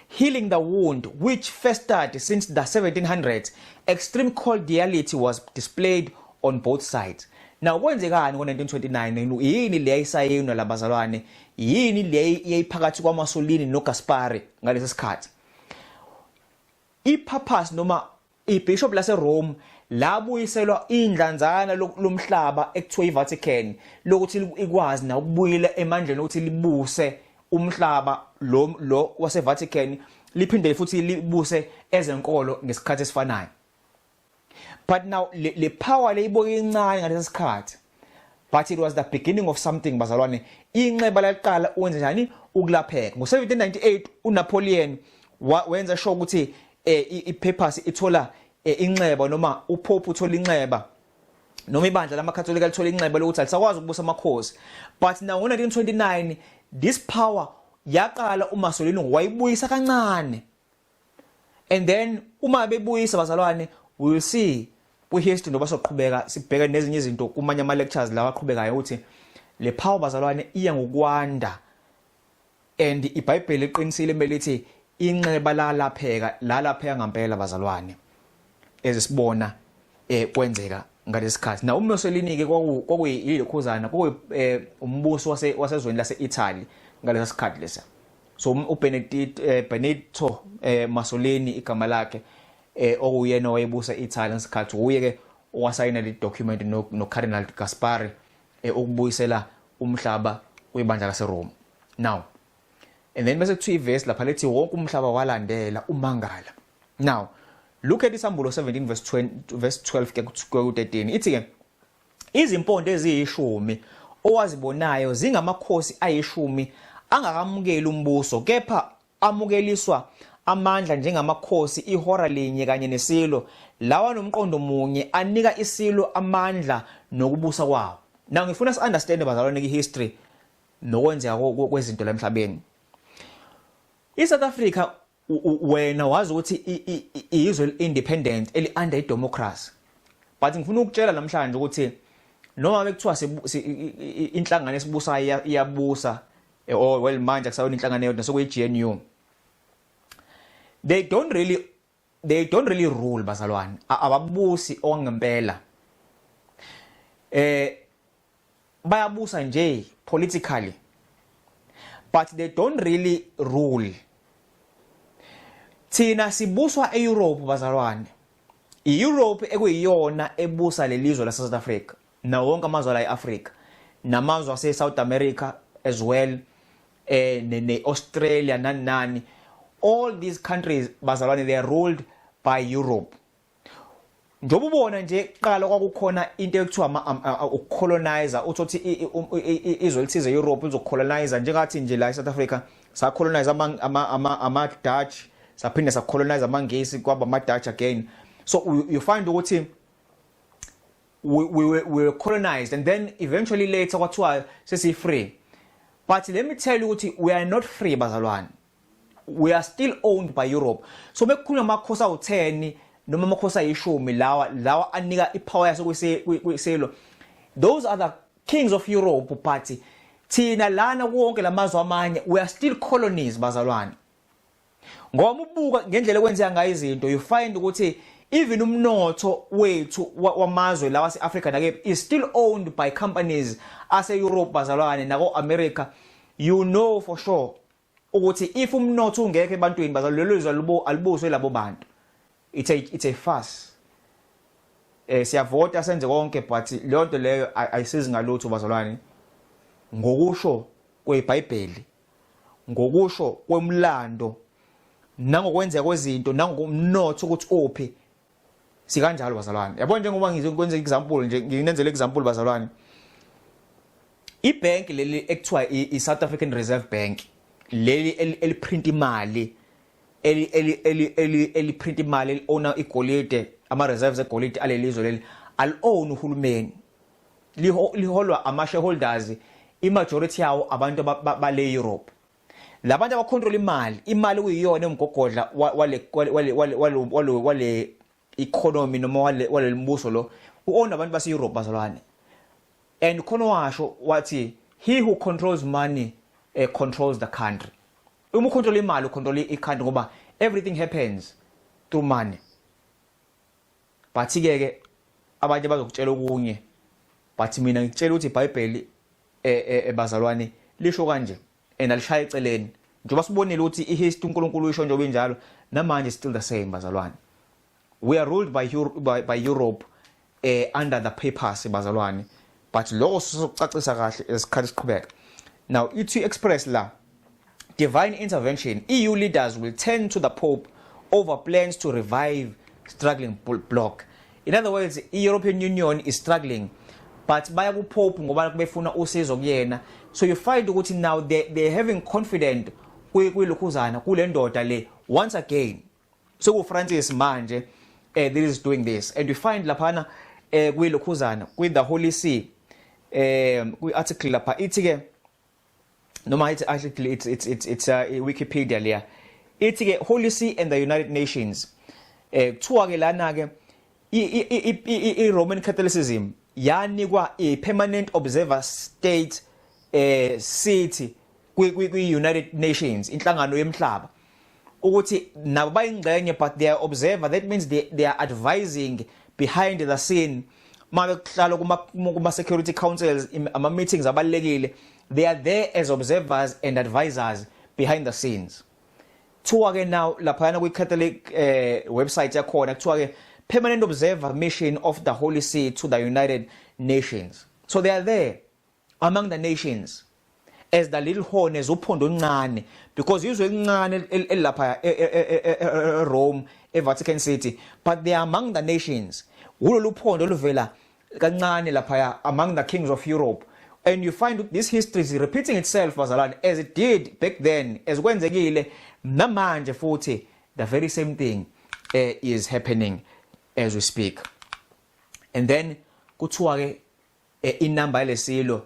Speaker 1: healing the wound which festered since the 1700s, extreme cordiality was displayed on both sides. Now kwenzekani ngo1929 yini le ayisayinwa labazalwane, yini le yayiphakathi kwaMussolini noGaspari ngalesi sikhathi? Ipurpose noma iBishop laseRome labuyiselwa indlanzana lomhlaba ekuthiwa iVatican lokuthi ikwazi na ukubuyela emandleni ukuthi libuse umhlaba lo waseVatican, liphinde futhi libuse ezenkolo ngesikhathi esifanayo. But now le power leyiboke incane ngalesi sikhathi, but it was the beginning of something bazalwane. Inxeba laqala wenza njani ukulapheka. Ngo1798 uNapoleon wenza sure ukuthi ipapacy ithola inxeba noma uPope uthola inxeba noma ibandla lamakatholika lithola inxeba lokuthi alisakwazi ukubusa amakhosi. But now ngo1929 this power yaqala uMussolini wayibuyisa kancane, and then uma bebuyisa bazalwane we will see kwihistory noba soqhubeka sibheke nezinye izinto kumanye ama lectures lawa aqhubekayo ukuthi le power bazalwane iya ngokwanda, and iBhayibheli iqinisile melithi inxeba lalapheka ngempela bazalwane ezisibona kwenzeka ngalesikhathi. Na uMussolini ke kwakuyilokhuzana umbuso wasezweni lase-Italy ngalesa sikhathi lesa. So Benito Mussolini igama lakhe okuyena wayebusa Italy ngesikhathi uye ke owasayina le document no Cardinal Gaspari ukubuyisela umhlaba kwibandla laseRome. Now and then bese kuthiwa iverse lapha lethi wonke umhlaba walandela umangala. Now look at isambulo 17 verse 12 ke ku13 ithi ke izimpondo eziyishumi owazibonayo zingamakhosi ayishumi angakamukeli umbuso, kepha amukeliswa amandla njengamakhosi ihora linye kanye nesilo, lawa nomqondo munye anika isilo amandla nokubusa kwawo. Now ngifuna si understand bazalwane history nokwenzeka kwezinto la emhlabeni. ISouth Africa wena wazi ukuthi izwe independent eli under democracy, but ngifuna ukutshela namhlanje ukuthi noma bekuthiwa inhlangano esibusayo iyabusa well manje akusayona inhlangano yodwa sokuyi-GNU, they don't really rule bazalwane, ababusi ongempela. Bayabusa nje politically, but they don't really rule. Thina sibuswa eEurope bazalwane. iEurope ekuyiyona ebusa lelizwe laseSouth Africa na wonke amazwe la eAfrica namazwe aseSouth America as well, ne-Australia nani. All these countries bazalwane they are ruled by Europe. Njoba ubona nje qala kwakukhona into ekuthiwa ukucolonizer, uthi izwe lithize Europe uzocolonizer njengathi nje la eSouth Africa sa colonize ama Dutch saphinde sacolonize amangisi kwaba ama-Dutch again. So you find ukuthi we were colonized, and then eventually later kwathiwa sesi-free. But let me tell you ukuthi we are not free bazalwane. We are still owned by Europe. So mekukhulunywa amakhosi awu-10 noma amakhosi ayi-10 lawa anika ipower yaso kwisilo. Those are the kings of Europe, but thina lana wonke lamazwe amanye we are still colonies bazalwane. Ngoba ubuka ngendlela kwenzeka ngayo izinto, you find ukuthi even umnotho wethu wamazwe lawa ase-Africa nake is still owned by companies ase-Europe bazalwane nako-America. You know for sure ukuthi if umnotho ungekho ebantwini bazalwane lelo lizwe alibuswe labo bantu. It's a fuss. Siyavota senze konke, but leyo nto leyo ayisizi ngalutho bazalwane. Ngokusho kweBhayibheli, ngokusho kwemlando, nangokwenzeka kwezinto, nangomnotho ukuthi ophi, sikanjalo bazalwane. Yabona njengoba ngizokwenza example nje, nginenzele example bazalwane. Ibank leli ekuthiwa i-South African Reserve Bank, leli eliprint imali, eliprint imali, eliona igolide, ama-reserves egolide alelizwe leli, ali-own uhulumeni. Liholwa ama-shareholders, i-majority yawo abantu bale Europe. Labantu abakontrola imali kuyiyona emgogodla wale economy noma wale mbuso lo, u-own abantu base-Europe bazalwane. And khona washo wathi, he who controls money controls the country. Uma ucontrol imali ucontrol i-country ngoba everything happens through money. But ke abanye bazokutshela okunye, but mina ngitshela ukuthi iBhayibheli bazalwane lisho kanje and alishaya eceleni. Njoba sibonile ukuthi ihistory uNkulunkulu uyisho njengoba injalo, namanje still the same bazalwane. We are ruled by Europe under the papers bazalwane. But lokho sizokucacisa kahle esikhathi siqhubeka. Now ithi express la divine intervention, EU leaders will turn to the Pope over plans to revive struggling bloc. In other words, European Union is struggling, but baya ku Pope ngoba befuna usizo kuyena. So you find ukuthi now they're having confidence kwilokhuzana kule ndoda le once again. So ku Francis manje that is doing this, and you find laphana kwilokhuzana with the Holy See. Kwi-article lapha ithi ke noma it's actually it's Wikipedia leya ithi ke Holy See and the United Nations kuthiwa ke lana ke i-Roman Catholicism yanikwa i-permanent observer state city kwi-United Nations, inhlangano yemhlaba, ukuthi nabo bayingxenye but they are observer. That means they are advising behind the scene. Mabehlala kuma security councils, ama meetings abalekile, they are there as observers and advisors behind the scenes. Kuthiwa ke now laphana kwi-Catholic website yakhona kuthiwa ke permanent observer mission of the Holy See to the United Nations. So they are there among the nations as the little horn, as uphondo ncane, because usually ncane elapha Rome, Vatican City, but they are among the nations. Ulolu uphondo oluvela kancane lapha among the kings of Europe. And you find this history is repeating itself bazalwane, as it did back then, as kwenzekile namanje futhi the very same thing is happening as we speak. And then kuthiwa ke inamba yalesilo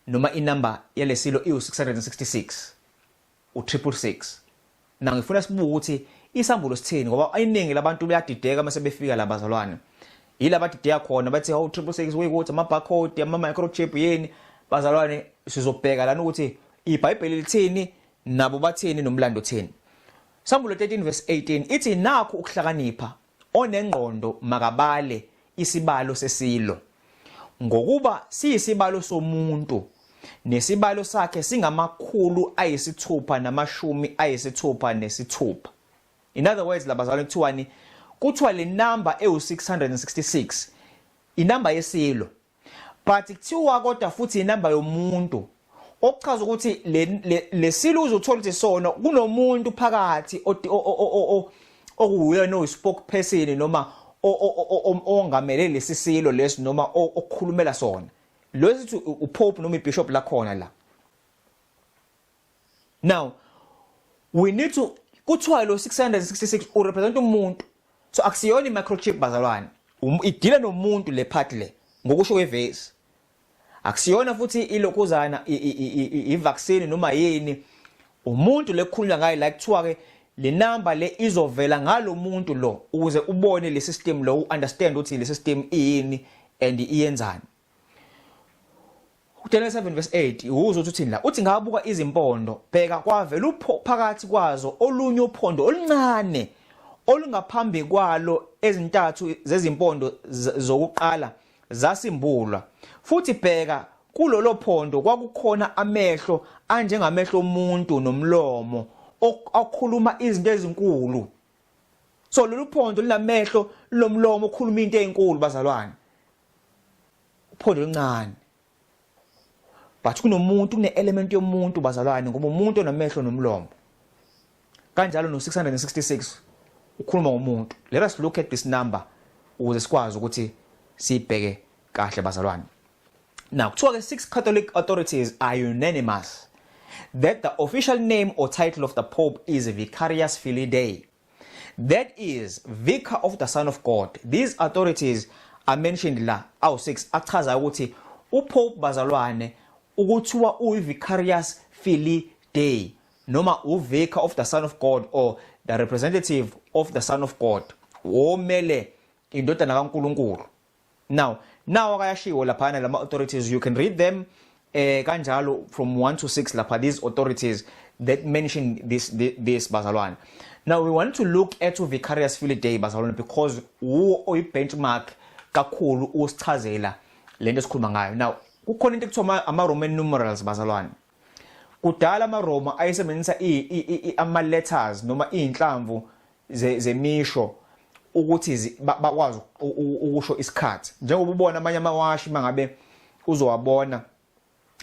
Speaker 1: noma inamba yalesilo i-666 u666. Na ngifuna sibuke ukuthi isambulo sithini ngoba iningi labantu bayadideka mase befika la bazalwane. Yilaba dideka khona bathi hawu 666 wekuthi ama barcode ama microchip yini bazalwane. Sizobheka lana ukuthi iBhayibheli lithini nabo bathini nomlando uthini. Sambulo 13 verse 18 ithi nakho ukuhlakanipha onengqondo makabale isibalo sesilo, ngokuba siyisibalo somuntu nesibalo sakhe singamakhulu ayisithupha namashumi ayisithupha nesithupha. In other words, labazalwane kuthiwani, kuthiwa le number ewu666 inamba yesilo, but kuthiwa kodwa futhi inamba yomuntu, okuchaza ukuthi lesilo uzothola ukuthi sona kunomuntu phakathi okuyena oyispokesperson noma ongamele lesisilo lesi noma okukhulumela sona. Lo sithi uPope noma iBishop la khona la. Now we need to kuthiwa lo 666 urepresent umuntu, so akusiyona i-microchip bazalwane, idila nomuntu le part le ngokusho kwevesi. Akusiyona futhi ilokhuzana i-vaccine noma yini, umuntu lekhulunywa ngayo la kuthiwa ke le number le izovela ngalo muntu lo ukuze ubone le system lo understand ukuthi le system iyini and iyenzani. Daniel 7 verse 8 uzwe uthini la, uthi ngabuka izimpondo bheka kwavela phakathi kwazo olunye uphondo oluncane olungaphambi kwalo ezintathu zezimpondo zokuqala zasimbulwa, futhi bheka kulolo phondo kwakukhona amehlo anjengamehlo omuntu nomlomo okhuluma izinto ezinkulu. So lolu phondo linamehlo lomlomo okhuluma into ezinkulu bazalwane, uphondo oluncane, but kunomuntu, kune-element yomuntu bazalwane, ngoba umuntu onamehlo nomlomo. Kanjalo no 666 ukhuluma ngomuntu. Let us look at this number ukuze sikwazi ukuthi sibheke kahle bazalwane. Now, kuthiwa ke 6 Catholic authorities are unanimous that the official name or title of the Pope is Vicarius Filii Dei, that is, Vicar of the Son of God. These authorities are mentioned la, 6 achaza ukuthi uPope bazalwane ukuthiwa uyi-Vicarius Filii Dei noma uVicar of the Son of God or the representative of the Son of God, womele indodana kaNkulunkulu. Now akayashiwo laphana lama authorities, you can read them kanjalo from 1 to 6 lapha, these authorities that mention this bazalwane. Now we want to look at Vicarius Filii Dei bazalwane because uyi benchmark kakhulu usichazela lento esikhuluma ngayo. Now kukhona into ekuthiwa ama-Roman numerals bazalwane. Kudala ama-Roma ayesebenzisa ama-letters noma iy'nhlamvu zemisho ukuthi bakwazi ukusho isikhathi. Njengoba ubona amanye amawashi mangabe uzowabona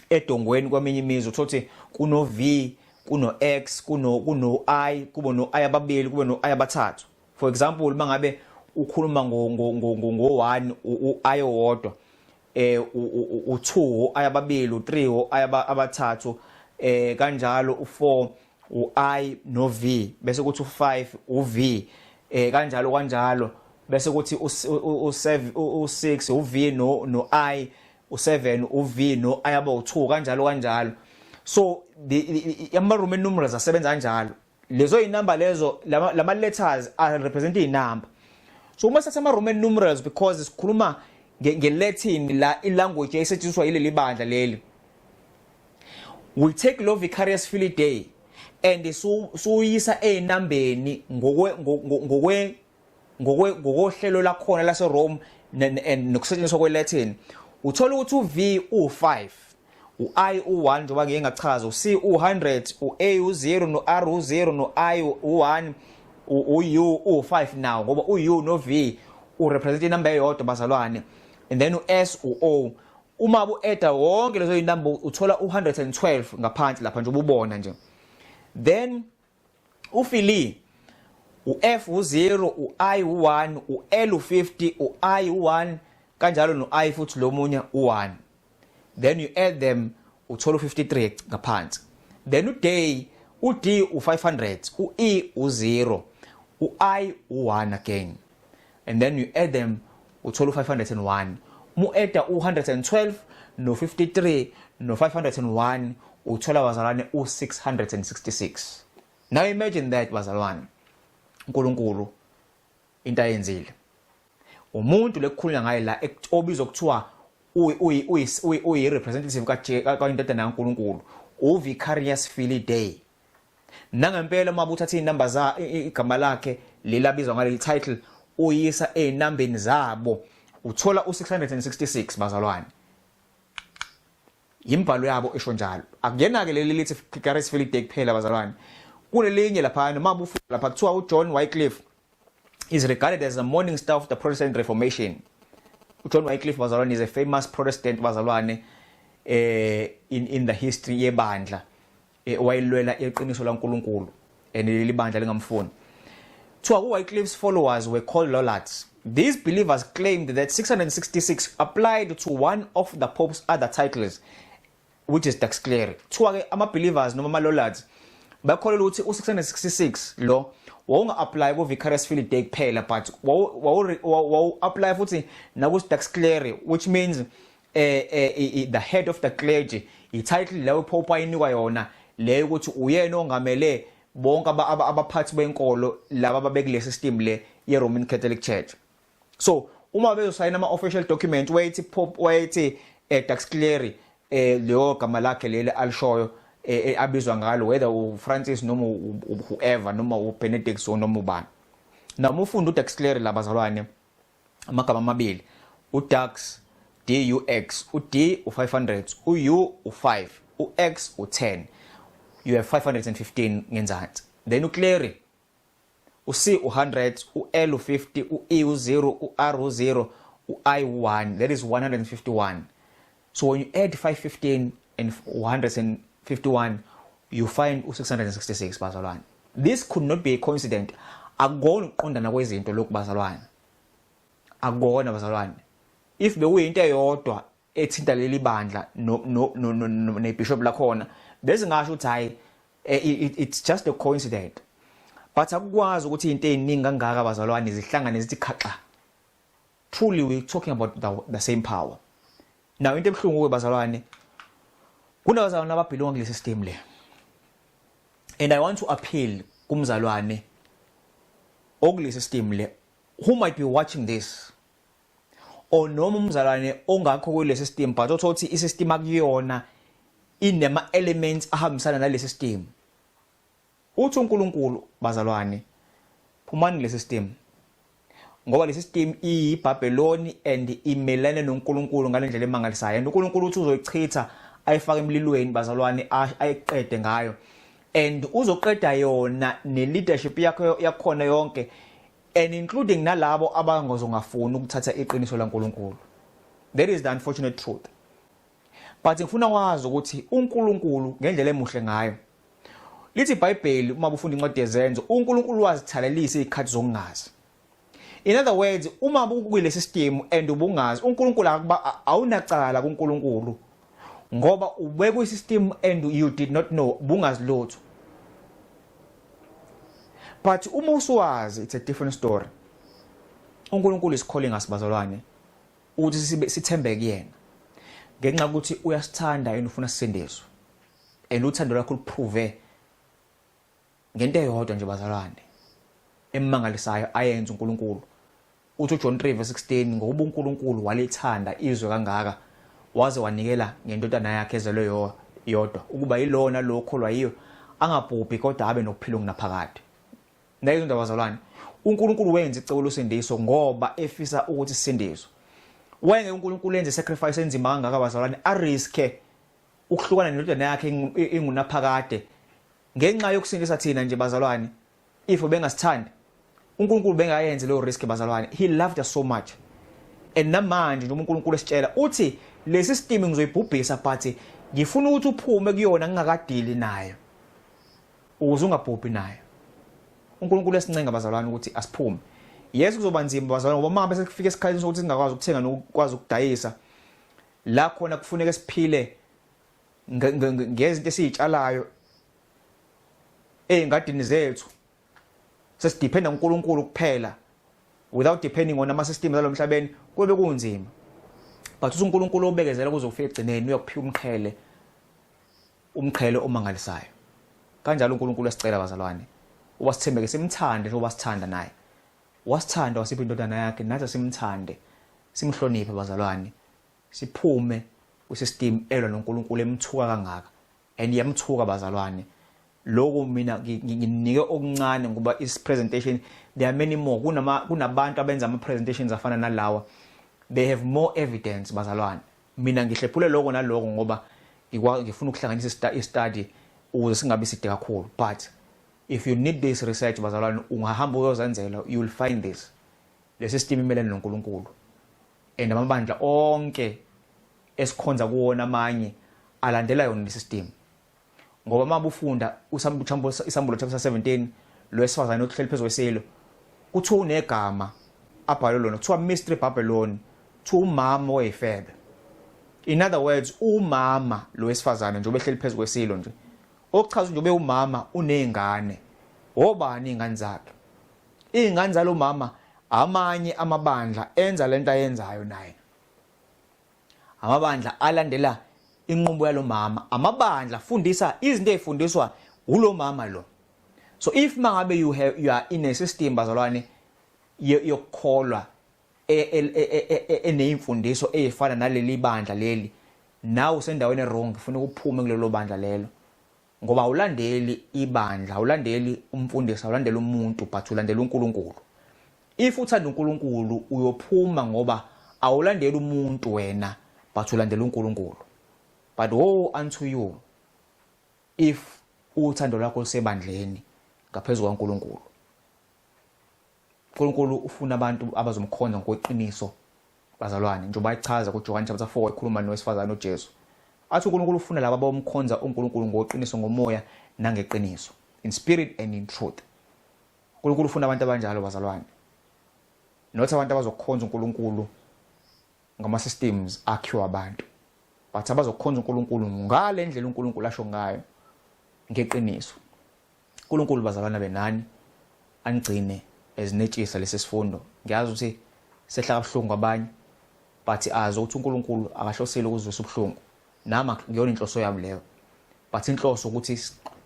Speaker 1: edongweni kweminye imizwa uthothi kuno V, kuno X, kuno I, kube no I ababili, kube no I abathathu. For example, mangabe ukhuluma ngo1 u-I owodwa, u2 I ababili, u3 I abathathu, kanjalo u4 u-I no V, bese kuthi u5 uV, kanjalo bese kuthi u6 uV no I, u7 uV no I aba-2, kanjalo. So ama-Roman numerals asebenza kanjalo. Lezo inamba lezo, lama letters are represent inamba. So uma sathatha ama-Roman numerals because sikhuluma nge-Latin la ilanguage esetshenziswa yileli bandla leli, we take lo Vicarius Filii Dei and suyisa einambeni ngokohlelo lakhona laseRome nokusetshenziswa kwe-Latin. Uthola ukuthi uV u5, u-I u1 njengoba ngeke ngachaza, uC u100, u-A u0 no-R u0 no-I u1, u-U u5 now ngoba u-U no-V urepresent inamba eyodwa bazalwane, and then u-S u-O. Uma bu-eda wonke lezo zinamba uthola u112 ngaphansi lapha nje ububona nje. Then uFilii, u-F u0, u-I u1, u-L u50, u-I u1, kanjalo no-I futhi lo munye u1. Then you add them uthola u53 ngaphansi. Then uDei, uD u500, u-E u0, u-I u1 again. And then you add them uthola u501. Mu-eda u112 no53 no501 uthola bazalwane u666. Now imagine that bazalwane, uNkulunkulu into ayenzile. Umuntu lekukhulunywa ngaye la obizwa kuthiwa uyi representative kaindodana kaNkulunkulu, uVicarius Filii Dei. Nangempela mabuthatha inamba za igama lakhe lelabizwa ngaleli title uyisa einambeni zabo uthola u666 bazalwane. Yimbhalo yabo esho njalo. Akuyena ke leli lithi Vicarius Filii Dei kuphela bazalwane. Kunelinye lapha mabufu lapha kuthiwa uJohn Wycliffe is regarded as the morning star of the Protestant Reformation. uJohn Wycliffe bazalwane is a famous Protestant bazalwane in the history yebandla wayilwela iqiniso laNkulunkulu leli bandla lingamfuni. Kuthiwa uWycliffe's followers were called Lollards. These believers claimed that 666 applied to one of the Pope's other titles, which is Dux Cleri. Kuthiwa ke ama-believers noma ama-Lollards bakholelwa ukuthi u666 lo wonga apply ku vicarious field day kuphela, but wawu apply futhi naku Dux Clery, which means the head of the clergy, i-title leyo Pope ayinikwa yona leyo ukuthi uyena ongamele bonke abaphathi benkolo laba ababekule system le ye Roman Catholic Church. So uma bezosayina ama official document wayithi Pope wayithi Dux Clery leyo gama lakhe lele alishoyo abizwa ngalo, whether uFrancis noma whoever noma uBenedict noma ubani. Now ufunda uDux Clery labazalwane amagama amabili, uDux DUX, u-D u500, u-U u5, u-X u10. You have 515 ngenzansi. Then uClery, u-C u100, u-L u50, u-E u0, u-R u0, u-I u1. That is 151. So when you add 515 and 151, you find u666 bazalwane. This could not be a coincidence. Akukona ukuqondana kwezinto lokhu bazalwane. Akukona bazalwane. If bekuyinto eyodwa ethinta leli bandla ne bishop lakhona, bese ngasho ukuthi hayi it's just a coincidence. But akukwazi ukuthi into eziningi kangaka bazalwane zihlangane zithi khaxa. Truly we talking about the same power. Now into ebhlungu bazalwane kunabazalwane ababelonga kule system le. And I want to appeal kumzalwane okule system le who might be watching this, or noma umzalwane ongakho kule system but othothi isystem akuyona inema elements ahambisana nale system. Uthi uNkulunkulu bazalwane phumani le system, ngoba le system iyiBhabheloni and imelane noNkulunkulu ngalendlela emangalisayo, and uNkulunkulu uthi uzoyichitha ayifaka emlilweni bazalwane ayiqede ngayo, and uzoqeda yona ne leadership yakho yakhona yonke, and including nalabo abangozongafuni ukuthatha iqiniso laNkulunkulu. That is the unfortunate truth. But ngifuna wazi ukuthi uNkulunkulu ngendlela emuhle ngayo, lithi iBhayibheli uma ufunda incwadi yezenzo, uNkulunkulu wazithalalisa izikhathi zokungazi. In other words, uma ukule system and ubungazi, uNkulunkulu awunacala kuNkulunkulu ngoba ubeke isystem and you did not know, bungazi lutho. But uma uswazi, it's a different story. uNkulunkulu is calling us bazalwane ukuthi sithembe kuyena ngenxa ukuthi uyasithanda yena, ufuna sisindiswe, and uthando lwakho luprove ngento eyodwa nje bazalwane emangalisayo ayenza uNkulunkulu. Uthi John 3:16, ngoba uNkulunkulu walithanda izwe kangaka waze wanikela ngendodana yakhe ezelwe yodwa ukuba yilona lo kholwa yiyo angabhubhi kodwa abe nokuphila okunaphakade. Nayizo ndaba bazalwane, uNkulunkulu wenza icebo losindiso ngoba efisa ukuthi sisindiswe. Wenge uNkulunkulu enze sacrifice enzima kangaka bazalwane, ariske ukuhlukana nendodana yakhe engunaphakade ngenxa yokusindisa thina nje bazalwane. If ubengasithandi uNkulunkulu bengayenze leyo risk bazalwane. He loved us so much. And namanje nje uNkulunkulu esitshela uthi lesi system ngizoyibhubhisa but ngifuna ukuthi uphume kuyona ngingakadili nayo ukuze ungabhubhi nayo. uNkulunkulu esincenga bazalwane ukuthi asiphume. Yes kuzoba nzima bazalwane ngoba manje bese kufika isikhathi sokuthi singakwazi ukuthenga nokwazi ukudayisa, la khona kufuneka siphile ngezinto esizitshalayo engadini zethu, sesidependa uNkulunkulu kuphela without depending on ama systems alomhlabeni, kube kunzima. But uNkulunkulu obekezela kuzofika egcineni uyakuphiwa umqhele omangalisayo. Kanjalo uNkulunkulu esicela bazalwane uba sithembeke simthande njengoba sithanda naye. Wasithanda wasipha indodana yakhe, nathi simthande simhloniphe bazalwane, siphume kwisystem elwa noNkulunkulu emthuka kangaka, and yamthuka bazalwane. Lokho mina nginike okuncane ngoba is presentation there are many more. Kunabantu abenza ama presentations afana nalawa, they have more evidence bazalwane. Mina ngihlephule lokho nalokho ngoba ngifuna ukuhlanganisa i-study ukuze singabi side kakhulu. But if you need this research bazalwane, ungahamba uyozenzela, you will find this. Le system imelene noNkulunkulu, and amabandla onke esikhonza kuwona amanye alandela yona le system. Ngoba mabufunda isambulo chapter 17 lo esifazane ohleli phezulu kwesilo, kuthiwa unegama abhalwe lona, kuthiwa mystery Babylon, kuthiwa umama oyifebe. In other words, umama lo esifazane nje obehleli phezulu kwesilo nje okuchaza nje ube umama unezingane obani izingane zakhe izingane zalo mama amanye amabandla enza lento ayenzayo naye amabandla alandela inqubo yalo mama amabandla fundisa izinto ezifundiswa ulo mama lo. So if mangabe you are in a system bazalwane yokukholwa eneyimfundiso ezifana naleli bandla leli nawe usendaweni wrong ufuna ukuphume kulelo bandla lelo ngoba awulandeli ibandla awulandeli umfundisi awulandeli umuntu but ulandela uNkulunkulu. If uthanda uNkulunkulu uyophuma ngoba awulandeli umuntu wena but ulandela uNkulunkulu. But woe unto you if uthando lwakho lusebandleni ngaphezulu kwaNkulunkulu. uNkulunkulu ufuna abantu abazomkhonza ngokweqiniso bazalwane njengoba ichaza kuJohn chapter 4 ekhuluma nowesifazane uJesu. Athi uNkulunkulu ufuna labo abomkhonza uNkulunkulu ngokweqiniso ngomoya nangeqiniso, in spirit and in truth. uNkulunkulu ufuna abantu abanjalo bazalwane. Not abantu abazokhonza uNkulunkulu ngama systems akhiwa abantu. But abazokhonza uNkulunkulu ngale ndlela uNkulunkulu asho ngayo ngeqiniso. uNkulunkulu bazalwane benani angcine ezinetshisa lesi sifundo. Ngiyazi ukuthi sehlaka kabuhlungu abanye but azi ukuthi uNkulunkulu akahlosile ukuzwisa ubuhlungu. Nama ngiyona inhloso yami leyo. But inhloso ukuthi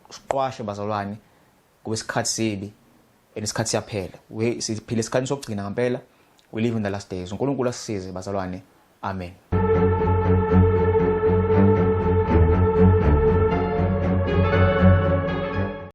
Speaker 1: siqwashe bazalwane kubesikhathi sibi enesikhathi siyaphela. We siphila isikhathi sokugcina ngempela. We live in the last days. uNkulunkulu asisize bazalwane. Amen.